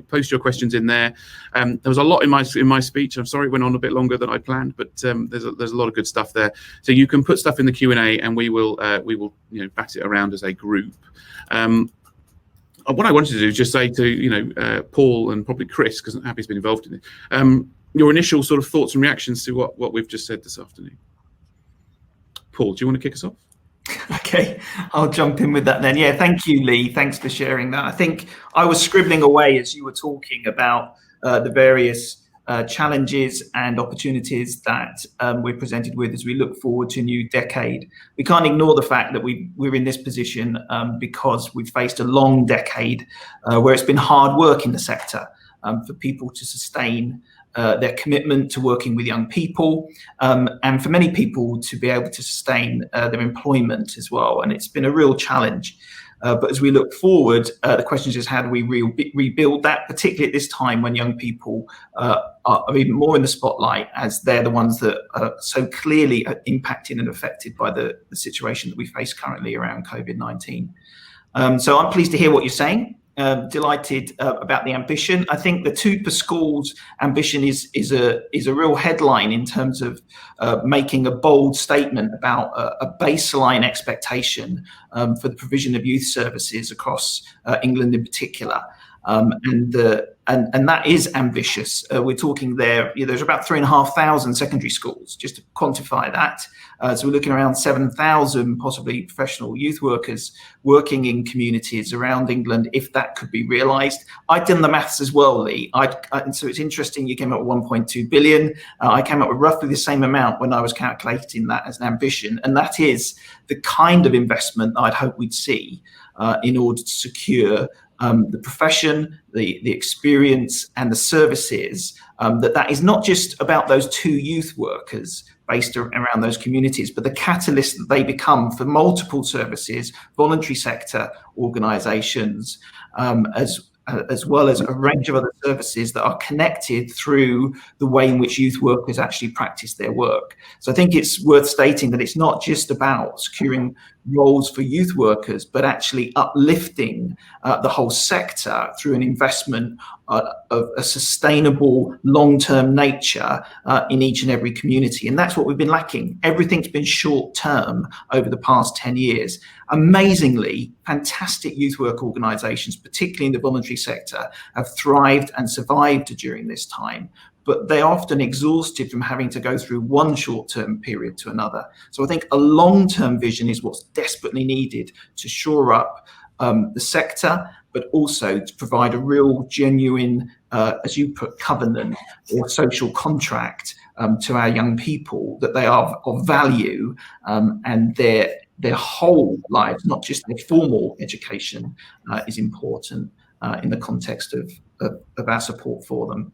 post your questions in there. There was a lot in my speech. I'm sorry it went on a bit longer than I planned, but there's a lot of good stuff there. So you can put stuff in the Q&A, and we will bat it around as a group. What I wanted to do is just say to Paul and probably Chris, because Abby's been involved in it, your initial sort of thoughts and reactions to what we've just said this afternoon. Paul, do you want to kick us off? Okay, I'll jump in with that then. Yeah, thank you, Lee. Thanks for sharing that. I think I was scribbling away as you were talking about the various challenges and opportunities that we're presented with as we look forward to a new decade. We can't ignore the fact that we're in this position because we've faced a long decade where it's been hard work in the sector for people to sustain their commitment to working with young people, and for many people to be able to sustain their employment as well. And it's been a real challenge. But as we look forward, the question is how do we rebuild that, particularly at this time when young people are even more in the spotlight, as they're the ones that are so clearly impacted and affected by the situation that we face currently around COVID-19. So I'm pleased to hear what you're saying. Delighted about the ambition. I think the 2 per schools ambition is a real headline in terms of making a bold statement about a baseline expectation for the provision of youth services across England in particular. And that is ambitious. We're talking there's about 3,500 secondary schools, just to quantify that. So we're looking around 7,000 possibly professional youth workers working in communities around England, if that could be realised. I'd done the maths as well, Lee. And so it's interesting you came up with 1.2 billion. I came up with roughly the same amount when I was calculating that as an ambition. And that is the kind of investment I'd hope we'd see in order to secure the profession, the experience and the services, that is not just about those 2 youth workers based around those communities, but the catalyst that they become for multiple services, voluntary sector organisations, as well as a range of other services that are connected through the way in which youth workers actually practice their work. So I think it's worth stating that it's not just about securing roles for youth workers, but actually uplifting the whole sector through an investment of a sustainable long-term nature in each and every community. And that's what we've been lacking. Everything's been short-term over the past 10 years. Amazingly, fantastic youth work organisations, particularly in the voluntary sector, have thrived and survived during this time. But they're often exhausted from having to go through one short-term period to another. So I think a long-term vision is what's desperately needed to shore up the sector but also to provide a real genuine, as you put, covenant or social contract to our young people, that they are of value, and their whole lives, not just their formal education, is important in the context of our support for them.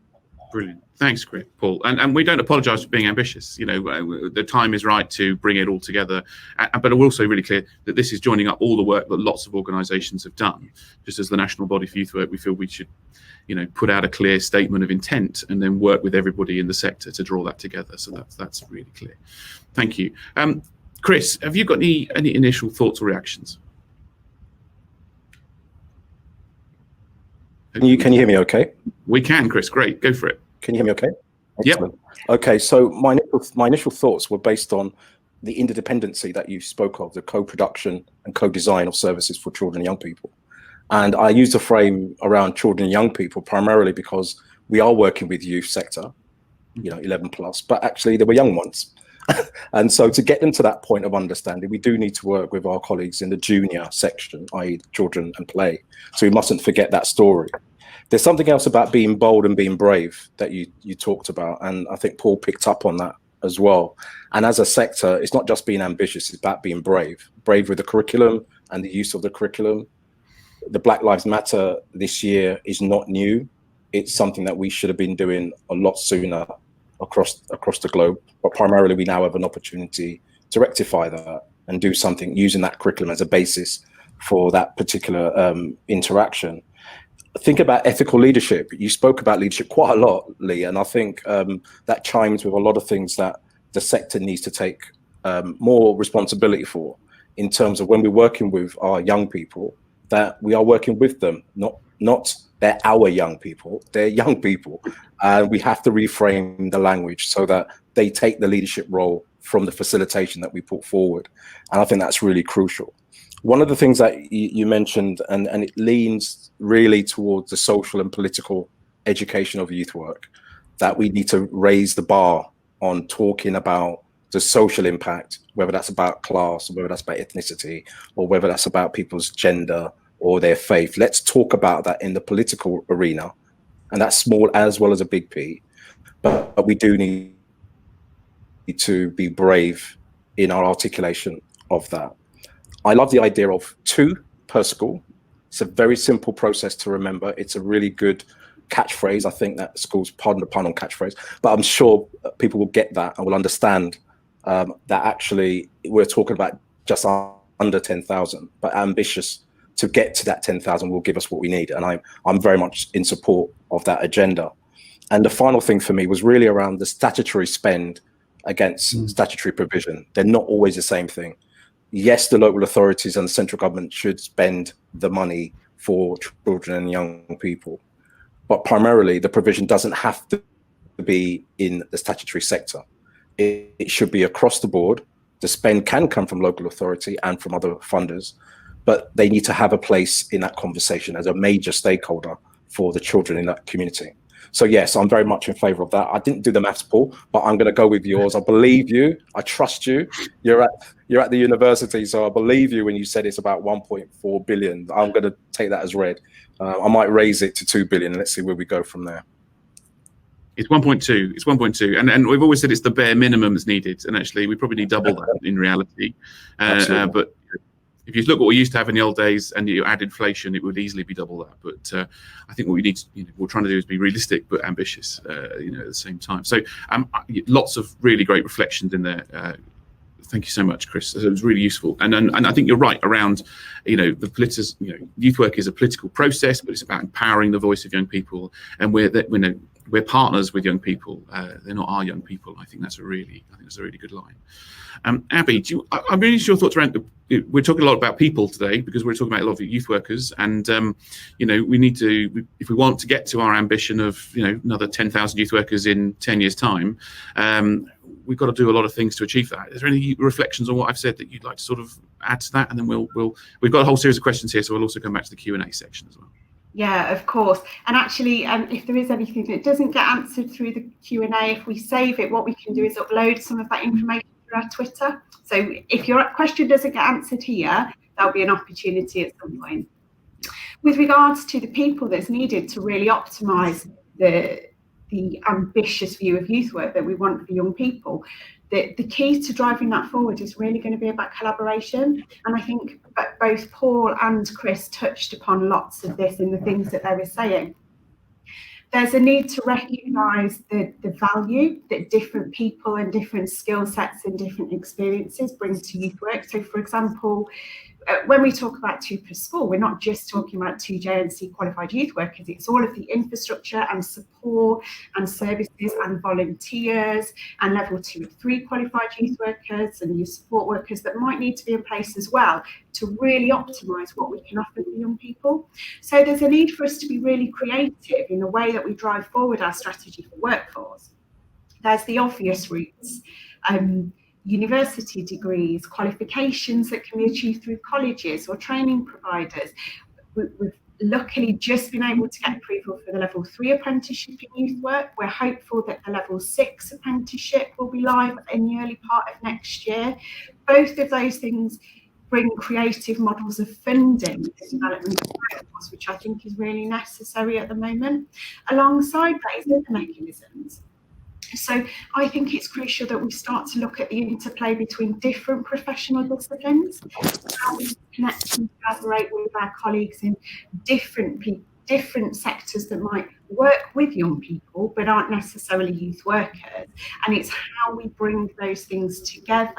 Brilliant. Thanks, Paul. And we don't apologise for being ambitious. You know, the time is right to bring it all together. But we're also really clear that this is joining up all the work that lots of organisations have done. Just as the National Body for Youth Work, we feel we should, you know, put out a clear statement of intent and then work with everybody in the sector to draw that together. So that's really clear. Thank you. Chris, have you got any initial thoughts or reactions? Can you hear me okay? We can, Chris. Great. Go for it. Can you hear me okay? Excellent. Yep. Okay, so my initial thoughts were based on the interdependency that you spoke of, the co-production and co-design of services for children and young people. And I used the frame around children and young people primarily because we are working with youth sector, you know, 11 plus, but actually there were young ones. And so to get them to that point of understanding, we do need to work with our colleagues in the junior section, i.e. children and play. So we mustn't forget that story. There's something else about being bold and being brave that you talked about. And I think Paul picked up on that as well. And as a sector, it's not just being ambitious, it's about being brave. Brave with the curriculum and the use of the curriculum. The Black Lives Matter this year is not new. It's something that we should have been doing a lot sooner across the globe, but primarily we now have an opportunity to rectify that and do something using that curriculum as a basis for that particular interaction. Think about ethical leadership. You spoke about leadership quite a lot, Lee, and I think that chimes with a lot of things that the sector needs to take more responsibility for, in terms of when we're working with our young people, that we are working with them, not they're our young people, they're young people. And we have to reframe the language so that they take the leadership role from the facilitation that we put forward. And I think that's really crucial. One of the things that you mentioned, and it leans really towards the social and political education of youth work, that we need to raise the bar on talking about the social impact, whether that's about class, or whether that's about ethnicity, or whether that's about people's gender or their faith. Let's talk about that in the political arena, and that's small as well as a big P. But we do need to be brave in our articulation of that. I love the idea of 2 per school. It's a very simple process to remember. It's a really good catchphrase. I think that schools, pardon the pun on catchphrase, but I'm sure people will get that and will understand that actually we're talking about just under 10,000, but ambitious to get to that 10,000 will give us what we need. And I'm very much in support of that agenda. And the final thing for me was really around the statutory spend against statutory provision. They're not always the same thing. Yes, the local authorities and the central government should spend the money for children and young people, but primarily the provision doesn't have to be in the statutory sector. It should be across the board. The spend can come from local authority and from other funders, but they need to have a place in that conversation as a major stakeholder for the children in that community. So yes, I'm very much in favour of that. I didn't do the maths, Paul, but I'm going to go with yours. I believe you. I trust you. You're at the university, so I believe you when you said it's about 1.4 billion. I'm going to take that as read. I might raise it to 2 billion. Let's see where we go from there. It's 1.2. It's 1.2, and we've always said it's the bare minimum that's needed, and actually we probably need double that in reality. But if you look at what we used to have in the old days and you add inflation, it would easily be double that. But I think what we need to, what we're trying to do is be realistic but ambitious, at the same time. So lots of really great reflections in there. Thank you so much, Chris. It was really useful. And I think you're right around, youth work is a political process, but it's about empowering the voice of young people. And we're partners with young people. They're not our young people. I think that's a really good line. Abby, I'm really sure thoughts around. We're talking a lot about people today because we're talking about a lot of youth workers, and we need to, if we want to get to our ambition of another 10,000 youth workers in 10 years' time, we've got to do a lot of things to achieve that. Is there any reflections on what I've said that you'd like to sort of add to that? And then we've got a whole series of questions here, so we'll also come back to the Q&A section as well. Yeah, of course. And actually, if there is anything that doesn't get answered through the Q&A, if we save it, what we can do is upload some of that information through our Twitter. So if your question doesn't get answered here, there'll be an opportunity at some point. With regards to the people that's needed to really optimise the ambitious view of youth work that we want for young people, the key to driving that forward is really going to be about collaboration. And I think both Paul and Chris touched upon lots of this in the things that they were saying. There's a need to recognise the value that different people and different skill sets and different experiences bring to youth work. So, for example, when we talk about 2 per school, we're not just talking about 2 JNC qualified youth workers, it's all of the infrastructure and support and services and volunteers and level 2 and 3 qualified youth workers and youth support workers that might need to be in place as well to really optimise what we can offer for young people. So there's a need for us to be really creative in the way that we drive forward our strategy for workforce. There's the obvious routes. University degrees, qualifications that can be achieved through colleges or training providers. We've luckily just been able to get approval for the level 3 apprenticeship in youth work. We're hopeful that the level 6 apprenticeship will be live in the early part of next year. Both of those things bring creative models of funding the development of workforce, which I think is really necessary at the moment. Alongside that is other mechanisms. So I think it's crucial that we start to look at the interplay between different professional disciplines, how we connect and collaborate with our colleagues in different sectors that might work with young people but aren't necessarily youth workers. And it's how we bring those things together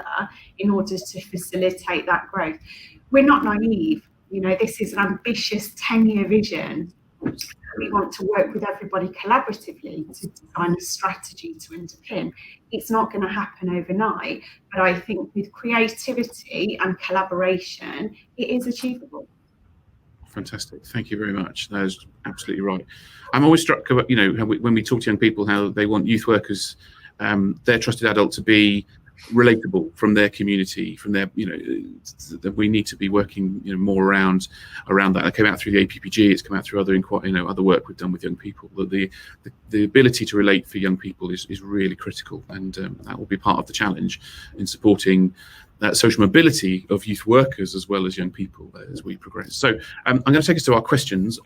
in order to facilitate that growth. We're not naive. You know, this is an ambitious 10-year vision. We want to work with everybody collaboratively to design a strategy to underpin. It's not going to happen overnight, but I think with creativity and collaboration, it is achievable. Fantastic. Thank you very much. That is absolutely right. I'm always struck about, you know, when we talk to young people, how they want youth workers, their trusted adult, to be relatable from their community, from their, you know, that we need to be working, you know, more around that. It came out through the APPG. It's come out through other work we've done with young people. That the ability to relate for young people is really critical, and that will be part of the challenge in supporting that social mobility of youth workers as well as young people as we progress. So I'm going to take us to our questions.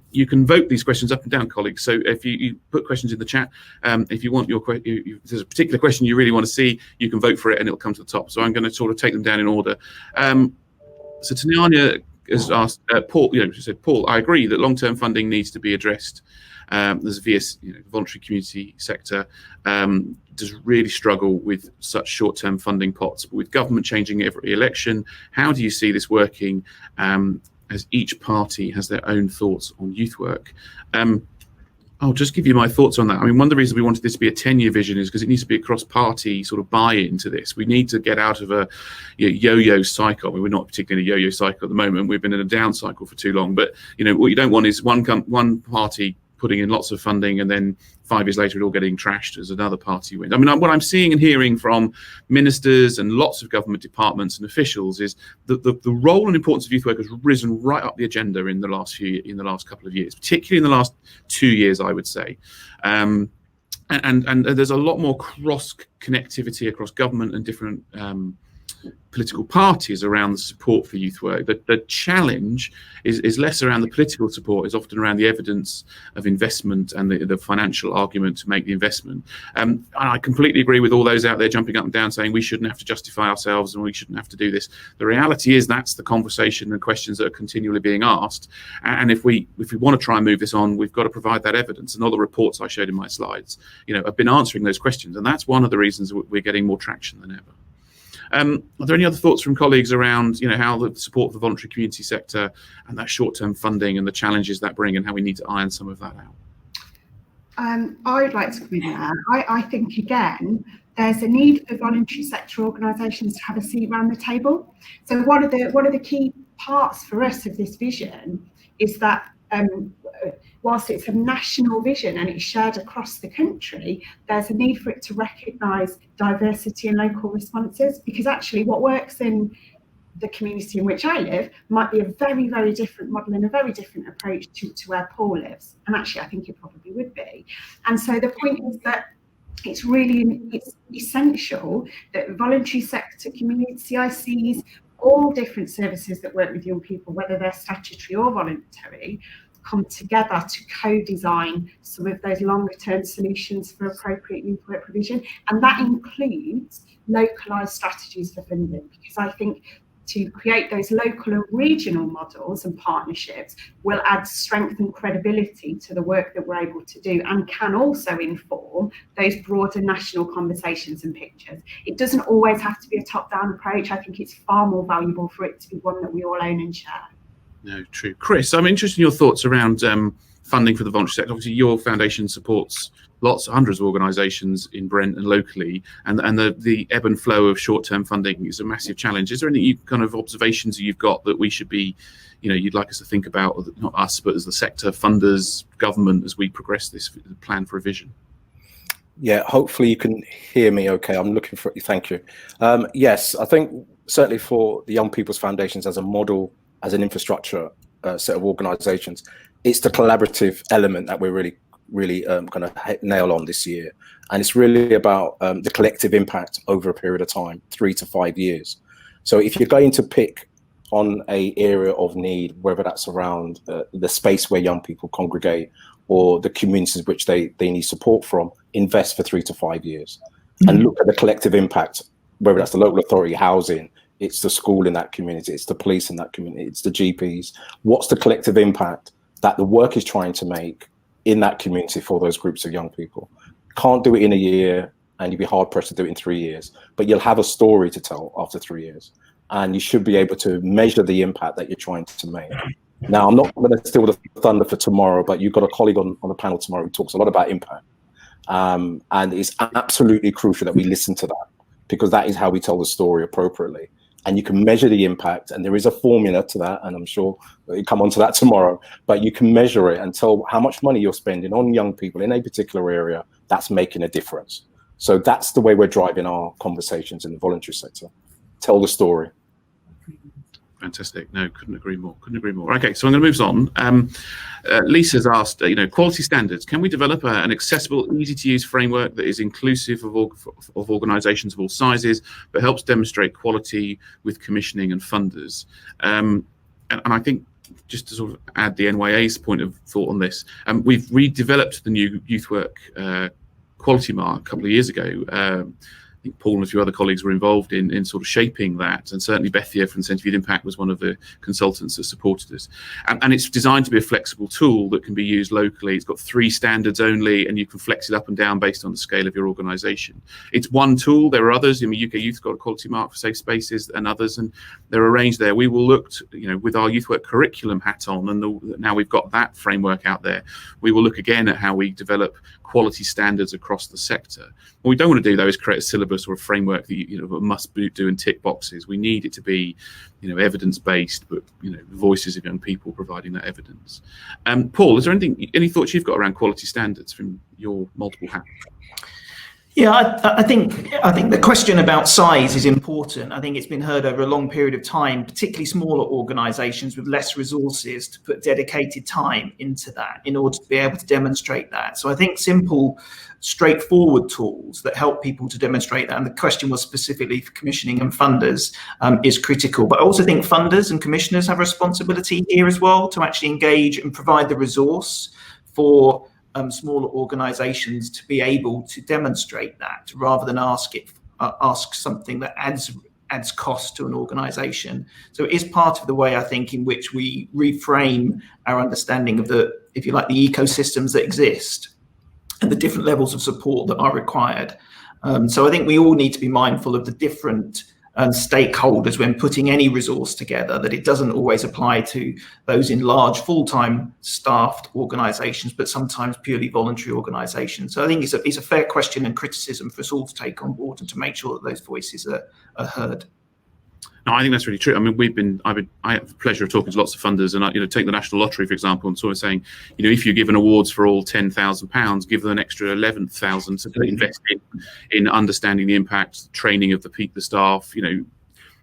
You can vote these questions up and down, colleagues. So if you put questions in the chat, if you want if there's a particular question you really want to see, you can vote for it and it'll come to the top. So I'm going to sort of take them down in order. So Tanyanya has asked, Paul, you know, she said, Paul, I agree that long-term funding needs to be addressed. There's a VS, you know, voluntary community sector does really struggle with such short-term funding pots. But with government changing every election, how do you see this working as each party has their own thoughts on youth work? I'll just give you my thoughts on that. I mean, one of the reasons we wanted this to be a 10-year vision is because it needs to be a cross-party sort of buy-in to this. We need to get out of a yo-yo cycle. I mean, we're not particularly in a yo-yo cycle at the moment. We've been in a down cycle for too long. But, you know, what you don't want is one party putting in lots of funding and then 5 years later it all getting trashed as another party wins. I mean, what I'm seeing and hearing from ministers and lots of government departments and officials is that the role and importance of youth work has risen right up the agenda in the last couple of years, particularly in the last 2 years, I would say. And there's a lot more cross connectivity across government and different political parties around the support for youth work. The challenge is less around the political support, it's often around the evidence of investment and the financial argument to make the investment. And I completely agree with all those out there jumping up and down saying we shouldn't have to justify ourselves and we shouldn't have to do this. The reality is that's the conversation and questions that are continually being asked. And if we want to try and move this on, we've got to provide that evidence. And all the reports I showed in my slides, you know, have been answering those questions. And that's one of the reasons we're getting more traction than ever. Are there any other thoughts from colleagues around, you know, how the support for the voluntary community sector and that short-term funding and the challenges that bring and how we need to iron some of that out? I would like to come in there. I think, again, there's a need for voluntary sector organisations to have a seat around the table. So one of the key parts for us of this vision is that whilst it's a national vision and it's shared across the country, there's a need for it to recognise diversity and local responses, because actually what works in the community in which I live might be a very, very different model and a very different approach to where Paul lives. And actually, I think it probably would be. And so the point is that it's essential that voluntary sector community CICs, all different services that work with young people, whether they're statutory or voluntary, come together to co-design some of those longer-term solutions for appropriate youth work provision. And that includes localised strategies for funding, because I think to create those local and regional models and partnerships will add strength and credibility to the work that we're able to do, and can also inform those broader national conversations and pictures. It doesn't always have to be a top-down approach. I think it's far more valuable for it to be one that we all own and share. No, true. Chris, I'm interested in your thoughts around funding for the voluntary sector. Obviously, your foundation supports hundreds of organisations in Brent and locally, and the ebb and flow of short-term funding is a massive challenge. Is there any kind of observations that you've got that we should be, you'd like us to think about, not us, but as the sector, funders, government, as we progress this plan for revision? Yeah, hopefully you can hear me okay. I'm looking for it. Thank you. Yes, I think certainly for the Young People's Foundations as a model, as an infrastructure set of organisations, it's the collaborative element that we're really going to nail on this year. And it's really about the collective impact over a period of time, 3 to 5 years. So if you're going to pick on an area of need, whether that's around the space where young people congregate or the communities which they need support from, invest for 3 to 5 years and look at the collective impact, whether that's the local authority, housing, it's the school in that community, it's the police in that community, it's the GPs. What's the collective impact that the work is trying to make in that community for those groups of young people? Can't do it in a year, and you'd be hard pressed to do it in 3 years, but you'll have a story to tell after 3 years. And you should be able to measure the impact that you're trying to make. Now, I'm not going to steal the thunder for tomorrow, but you've got a colleague on the panel tomorrow who talks a lot about impact. And it's absolutely crucial that we listen to that, because that is how we tell the story appropriately. And you can measure the impact, and there is a formula to that, and I'm sure we'll come on to that tomorrow, but you can measure it and tell how much money you're spending on young people in a particular area that's making a difference. So that's the way we're driving our conversations in the voluntary sector. Tell the story. Fantastic. No, couldn't agree more. Okay, so I'm going to move on. Lisa's asked, quality standards. Can we develop an accessible, easy-to-use framework that is inclusive of organisations of all sizes, but helps demonstrate quality with commissioning and funders? And I think, just to sort of add the NYA's point of thought on this, we've redeveloped the new youth work quality mark a couple of years ago. I think Paul and a few other colleagues were involved in sort of shaping that, and certainly Bethia from Centre for Youth Impact was one of the consultants that supported us. And it's designed to be a flexible tool that can be used locally. It's got 3 standards only, and you can flex it up and down based on the scale of your organisation. It's one tool. There are others. UK Youth got a quality mark for safe spaces and others, and they're arranged there. We will look to, with our youth work curriculum hat on, and now we've got that framework out there, we will look again at how we develop quality standards across the sector. What we don't want to do, though, is create a syllabus or a framework that must do and tick boxes. We need it to be, evidence-based, but voices of young people providing that evidence. Paul, is there any thoughts you've got around quality standards from your multiple hats? Yeah, I think the question about size is important. I think it's been heard over a long period of time, particularly smaller organisations with less resources, to put dedicated time into that in order to be able to demonstrate that. So I think simple, straightforward tools that help people to demonstrate that, and the question was specifically for commissioning and funders, is critical. But I also think funders and commissioners have a responsibility here as well to actually engage and provide the resource for smaller organisations to be able to demonstrate that, rather than ask something that adds cost to an organisation. So it is part of the way, I think, in which we reframe our understanding of the ecosystems that exist and the different levels of support that are required. So I think we all need to be mindful of the different stakeholders when putting any resource together, that it doesn't always apply to those in large full-time staffed organisations, but sometimes purely voluntary organisations. So I think it's a fair question and criticism for us all to take on board and to make sure that those voices are heard. No, I think that's really true. I mean, I have the pleasure of talking to lots of funders, and take the National Lottery, for example, and sort of saying, if you're given awards for all £10,000, give them an extra 11,000 to invest in understanding the impact, training of the staff,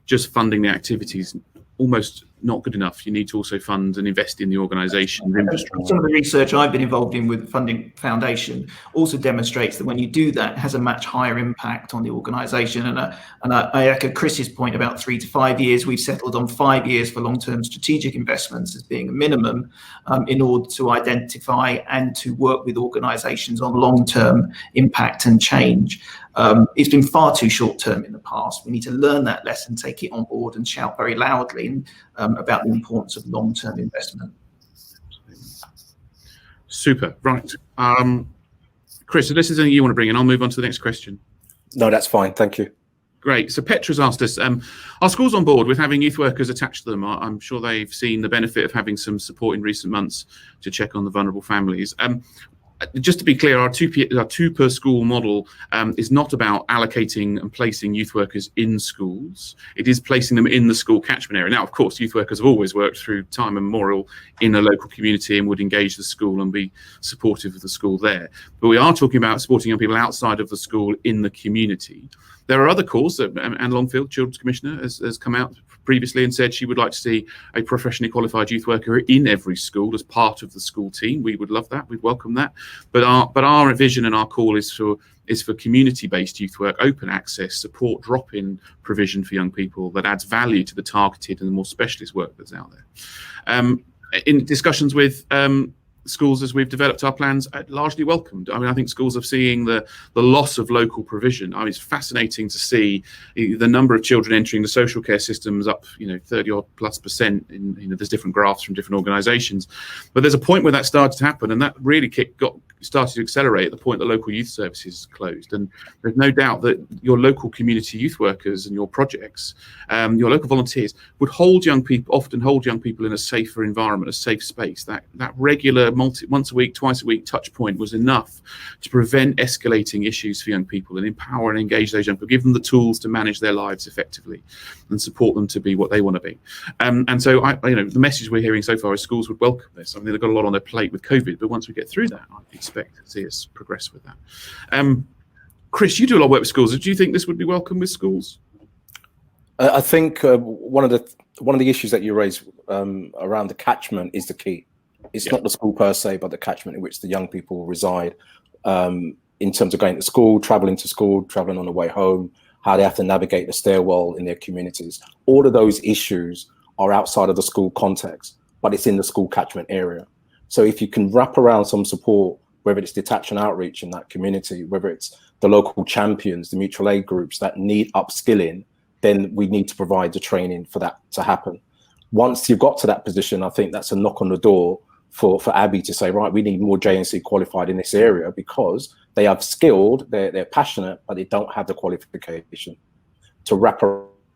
just funding the activities almost not good enough. You need to also fund and invest in the organisation infrastructure. Some of the research I've been involved in with Funding Foundation also demonstrates that when you do that, it has a much higher impact on the organisation. And I echo Chris's point about 3 to 5 years. We've settled on 5 years for long-term strategic investments as being a minimum in order to identify and to work with organisations on long-term impact and change. It's been far too short-term in the past. We need to learn that lesson, take it on board, and shout very loudly about the importance of long-term investment. Super. Right. Chris, so this is anything you want to bring in? I'll move on to the next question. No, that's fine. Thank you. Great. So Petra's asked us, are schools on board with having youth workers attached to them? I'm sure they've seen the benefit of having some support in recent months to check on the vulnerable families. Just to be clear, our two per school model is not about allocating and placing youth workers in schools. It is placing them in the school catchment area. Now, of course, youth workers have always worked through time immemorial in a local community and would engage the school and be supportive of the school there. But we are talking about supporting young people outside of the school in the community. There are other calls, Anne Longfield, Children's Commissioner, has come out previously and said she would like to see a professionally qualified youth worker in every school as part of the school team. We would love that. We'd welcome that. But our vision and our call is for community-based youth work, open access, support, drop-in provision for young people that adds value to the targeted and the more specialist work that's out there. In discussions with schools as we've developed our plans, largely welcomed. I mean, I think schools are seeing the loss of local provision. I mean, it's fascinating to see the number of children entering the social care systems up, 30+%. There's different graphs from different organisations, but there's a point where that started to happen, and that really started to accelerate at the point that local youth services closed. And there's no doubt that your local community youth workers and your projects, your local volunteers, would often hold young people in a safer environment, a safe space. That regular once a week, twice a week touch point was enough to prevent escalating issues for young people and empower and engage those young people, give them the tools to manage their lives effectively and support them to be what they want to be. And so the message we're hearing so far is schools would welcome this. I mean, they've got a lot on their plate with COVID, but once we get through that, I expect to see us progress with that. Chris, you do a lot of work with schools. Do you think this would be welcome with schools? I think one of the issues that you raised around the catchment is the key. It's not the school per se, but the catchment in which the young people reside, in terms of going to school, traveling on the way home, how they have to navigate the stairwell in their communities. All of those issues are outside of the school context, but it's in the school catchment area. So if you can wrap around some support, whether it's detach and outreach in that community, whether it's the local champions, the mutual aid groups that need upskilling, then we need to provide the training for that to happen. Once you've got to that position, I think that's a knock on the door for Abbey to say, right, we need more JNC qualified in this area, because they are skilled, they're passionate, but they don't have the qualification to wrap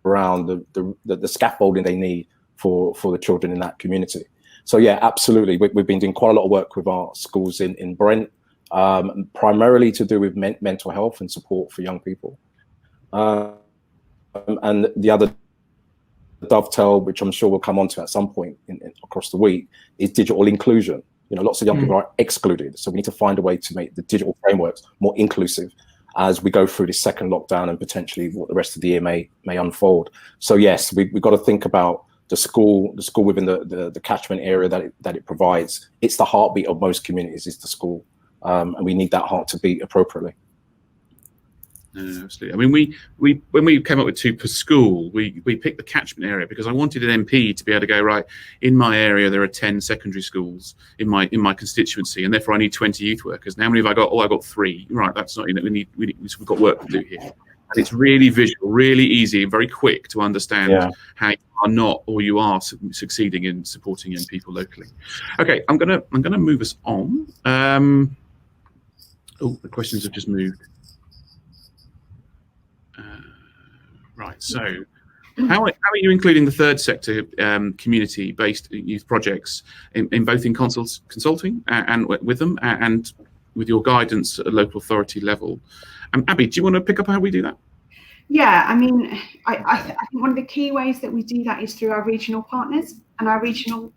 around the scaffolding they need for the children in that community. So yeah, absolutely. We've been doing quite a lot of work with our schools in Brent, primarily to do with mental health and support for young people. And the other dovetail, which I'm sure we'll come on to at some point across the week, is digital inclusion. Lots of young people are excluded. So we need to find a way to make the digital frameworks more inclusive as we go through this second lockdown and potentially what the rest of the year may unfold. So yes, we've got to think about the school within the catchment area that it provides. It's the heartbeat of most communities, is the school. And we need that heart to beat appropriately. Absolutely. I mean, when we came up with 2 per school, we picked the catchment area because I wanted an MP to be able to go, right, in my area there are 10 secondary schools in my constituency, and therefore I need 20 youth workers. Now, how many have I got? Oh, I got 3. Right, that's not. We've got work to do here. And it's really visual, really easy, and very quick to understand how you are not or you are succeeding in supporting young people locally. Okay, I'm gonna move us on. The questions have just moved. Right, so how are you including the third sector community-based youth projects in both in consulting and with them and with your guidance at a local authority level? Abby, do you want to pick up how we do that? Yeah, I mean, I think one of the key ways that we do that is through our regional partners and our regional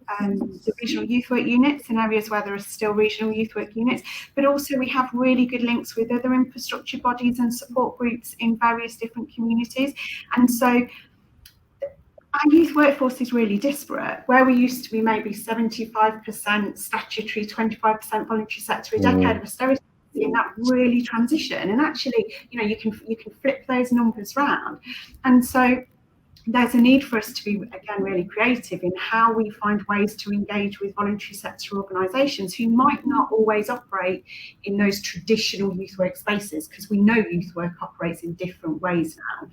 youth work units in areas where there are still regional youth work units, but also we have really good links with other infrastructure bodies and support groups in various different communities. And so Our youth workforce is really disparate. Where we used to be maybe 75% statutory, 25% voluntary sector, a decade of austerity, seeing that really transition. And actually, you can flip those numbers round. And so there's a need for us to be, again, really creative in how we find ways to engage with voluntary sector organisations who might not always operate in those traditional youth work spaces, because we know youth work operates in different ways now.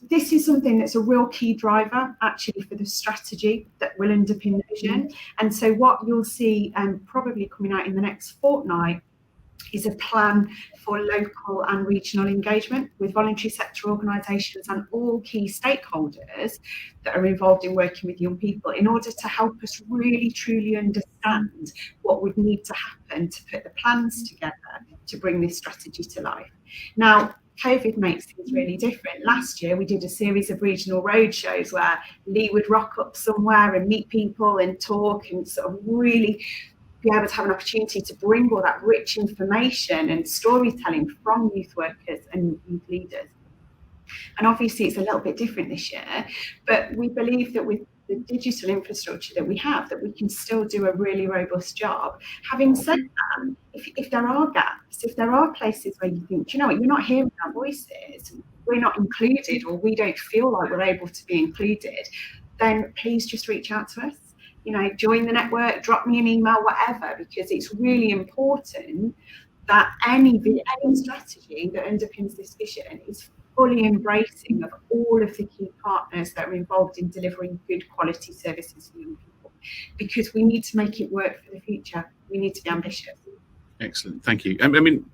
This is something that's a real key driver actually for the strategy that will underpin the vision. And so what you'll see probably coming out in the next fortnight is a plan for local and regional engagement with voluntary sector organisations and all key stakeholders that are involved in working with young people, in order to help us really truly understand what would need to happen to put the plans together to bring this strategy to life. Now, COVID makes things really different. Last year, we did a series of regional roadshows where Lee would rock up somewhere and meet people and talk and sort of really be able to have an opportunity to bring all that rich information and storytelling from youth workers and youth leaders. And obviously it's a little bit different this year, but we believe that with the digital infrastructure that we have, that we can still do a really robust job. Having said that, if there are gaps, if there are places where you think, you know what, you're not hearing our voices, we're not included, or we don't feel like we're able to be included, then please just reach out to us. Join the network, drop me an email, whatever, because it's really important that any strategy that underpins this vision is fully embracing of all of the key partners that are involved in delivering good quality services for young people, because we need to make it work for the future. We need to be ambitious. Excellent, thank you. I mean,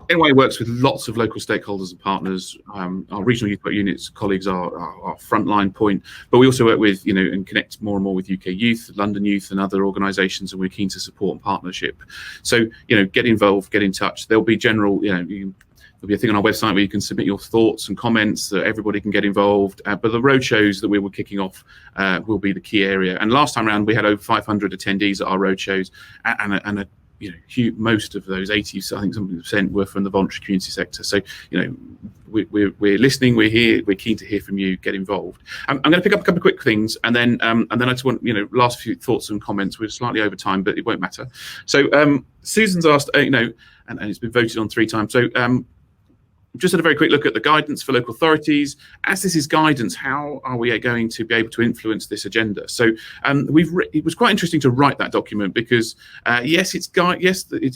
NYA works with lots of local stakeholders and partners. Our regional youth work units colleagues are our frontline point, but we also work with, and connect more and more with UK Youth, London Youth and other organisations, and we're keen to support and partnership. So, get involved, get in touch. There'll be general, there'll be a thing on our website where you can submit your thoughts and comments, so everybody can get involved. But the roadshows that we were kicking off will be the key area. And last time around, we had over 500 attendees at our roadshows, and a most of those 80%, I think something, were from the voluntary community sector. So, we're listening, we're here, we're keen to hear from you. Get involved. I'm going to pick up a couple of quick things, and then I just want, last few thoughts and comments. We're slightly over time, but it won't matter. So, Susan's asked, and it's been voted on 3 times. So, just had a very quick look at the guidance for local authorities. As this is guidance, how are we going to be able to influence this agenda? So it was quite interesting to write that document, because yes, it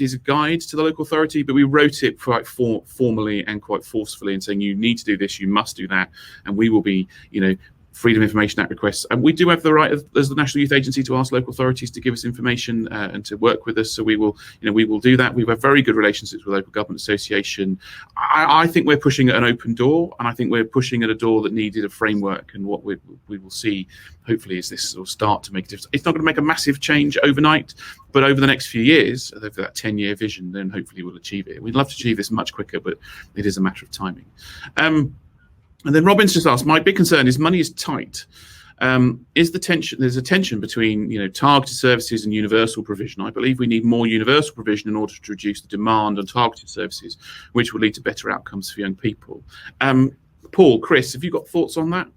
is a guide to the local authority, but we wrote it quite formally and quite forcefully, and saying you need to do this, you must do that, and we will be, Freedom of Information Act requests. And we do have the right as the National Youth Agency to ask local authorities to give us information and to work with us. So we will do that. We have very good relationships with local government association. I think we're pushing at an open door, and I think we're pushing at a door that needed a framework. And what we will see, hopefully, is this will start to make a difference. It's not going to make a massive change overnight, but over the next few years, over that 10-year vision, then hopefully we'll achieve it. We'd love to achieve this much quicker, but it is a matter of timing. And then Robin's just asked, my big concern is money is tight. There's a tension between targeted services and universal provision. I believe we need more universal provision in order to reduce the demand on targeted services, which will lead to better outcomes for young people. Paul, Chris, have you got thoughts on that?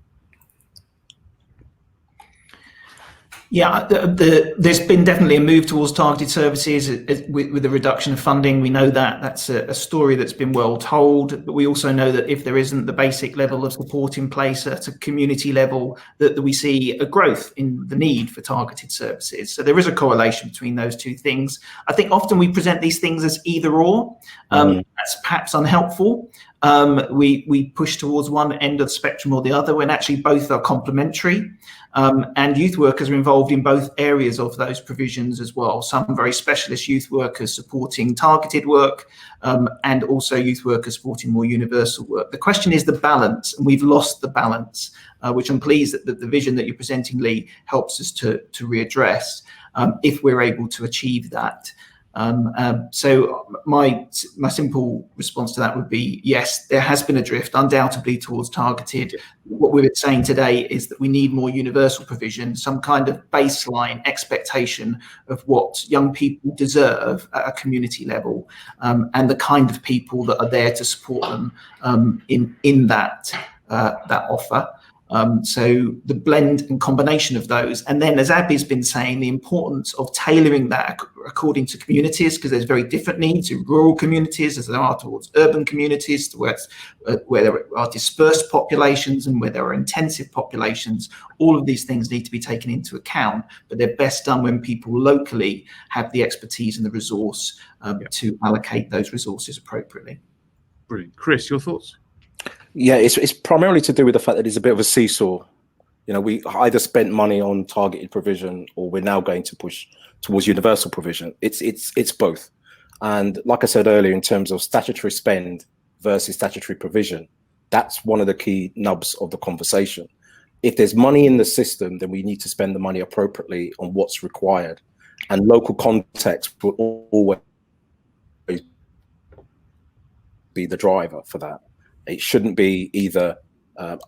Yeah, there's been definitely a move towards targeted services with the reduction of funding. We know that that's a story that's been well told, but we also know that if there isn't the basic level of support in place at a community level, that we see a growth in the need for targeted services. So there is a correlation between those two things. I think often we present these things as either or. That's perhaps unhelpful. We push towards one end of the spectrum or the other, when actually both are complementary. And youth workers are involved in both areas of those provisions as well. Some very specialist youth workers supporting targeted work, and also youth workers supporting more universal work. The question is the balance, and we've lost the balance, which I'm pleased that the vision that you're presenting, Lee, helps us to readdress, if we're able to achieve that. So my simple response to that would be, yes, there has been a drift undoubtedly towards targeted. What we're saying today is that we need more universal provision, some kind of baseline expectation of what young people deserve at a community level, and the kind of people that are there to support them in that offer. So the blend and combination of those, and then as Abby's been saying, the importance of tailoring that according to communities, because there's very different needs in rural communities as there are towards urban communities, where there are dispersed populations and where there are intensive populations. All of these things need to be taken into account, but they're best done when people locally have the expertise and the resource to allocate those resources appropriately. Brilliant. Chris, your thoughts? Yeah, it's primarily to do with the fact that it's a bit of a seesaw. You know, we either spent money on targeted provision, or we're now going to push towards universal provision. It's both. And like I said earlier, in terms of statutory spend versus statutory provision, that's one of the key nubs of the conversation. If there's money in the system, then we need to spend the money appropriately on what's required. And local context will always be the driver for that. It shouldn't be either a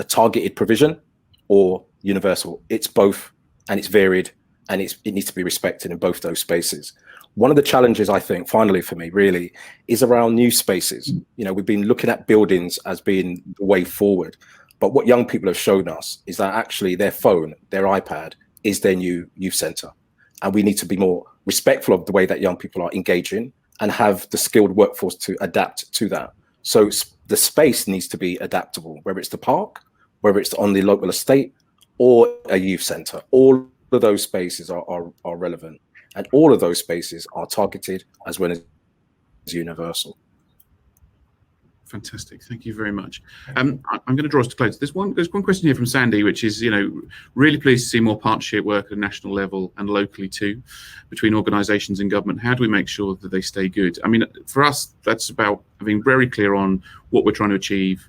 targeted provision or universal. It's both, and it's varied, and it needs to be respected in both those spaces. One of the challenges, I think, finally for me, really, is around new spaces. You know, we've been looking at buildings as being the way forward, but what young people have shown us is that actually their phone, their iPad, is their new youth centre. And we need to be more respectful of the way that young people are engaging and have the skilled workforce to adapt to that. So the space needs to be adaptable, whether it's the park, whether it's on the local estate, or a youth centre. All of those spaces are relevant, and all of those spaces are targeted as well as universal. Fantastic. Thank you very much. I'm going to draw us to close. There's one question here from Sandy, which is, you know, really pleased to see more partnership work at a national level and locally too, between organisations and government. How do we make sure that they stay good? I mean, for us, that's about being very clear on what we're trying to achieve.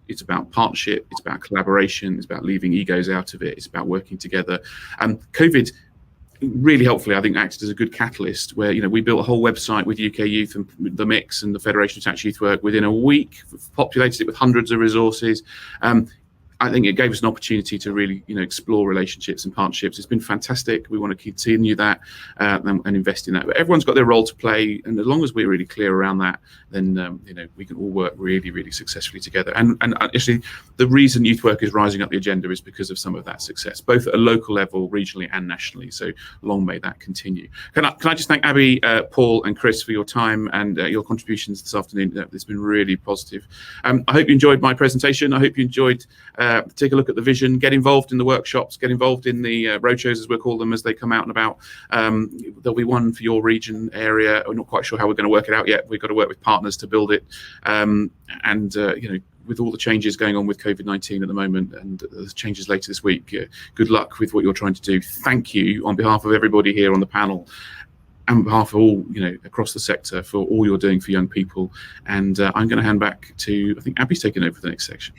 It's about partnership. It's about collaboration. It's about leaving egos out of it. It's about working together. COVID really helpfully, I think, acted as a good catalyst where, you know, we built a whole website with UK Youth and the Mix and the Federation of Attached Youth Work within a week, populated it with hundreds of resources. I think it gave us an opportunity to really, you know, explore relationships and partnerships. It's been fantastic. We want to continue that and invest in that. But everyone's got their role to play, and as long as we're really clear around that, then you know, we can all work really, really successfully together. And actually, the reason youth work is rising up the agenda is because of some of that success, both at a local level, regionally, and nationally. So long may that continue. Can I just thank Abby, Paul, and Chris for your time and your contributions this afternoon? It's been really positive. I hope you enjoyed my presentation. I hope you enjoyed. Take a look at the vision, get involved in the workshops, get involved in the roadshows, as we'll call them, as they come out and about. There'll be one for your region area. We're not quite sure how we're going to work it out yet. We've got to work with partners to build it. You know, with all the changes going on with COVID-19 at the moment and the changes later this week, good luck with what you're trying to do. Thank you on behalf of everybody here on the panel, and on behalf of all, you know, across the sector, for all you're doing for young people. And I'm going to hand back to, I think Abby's taking over the next section.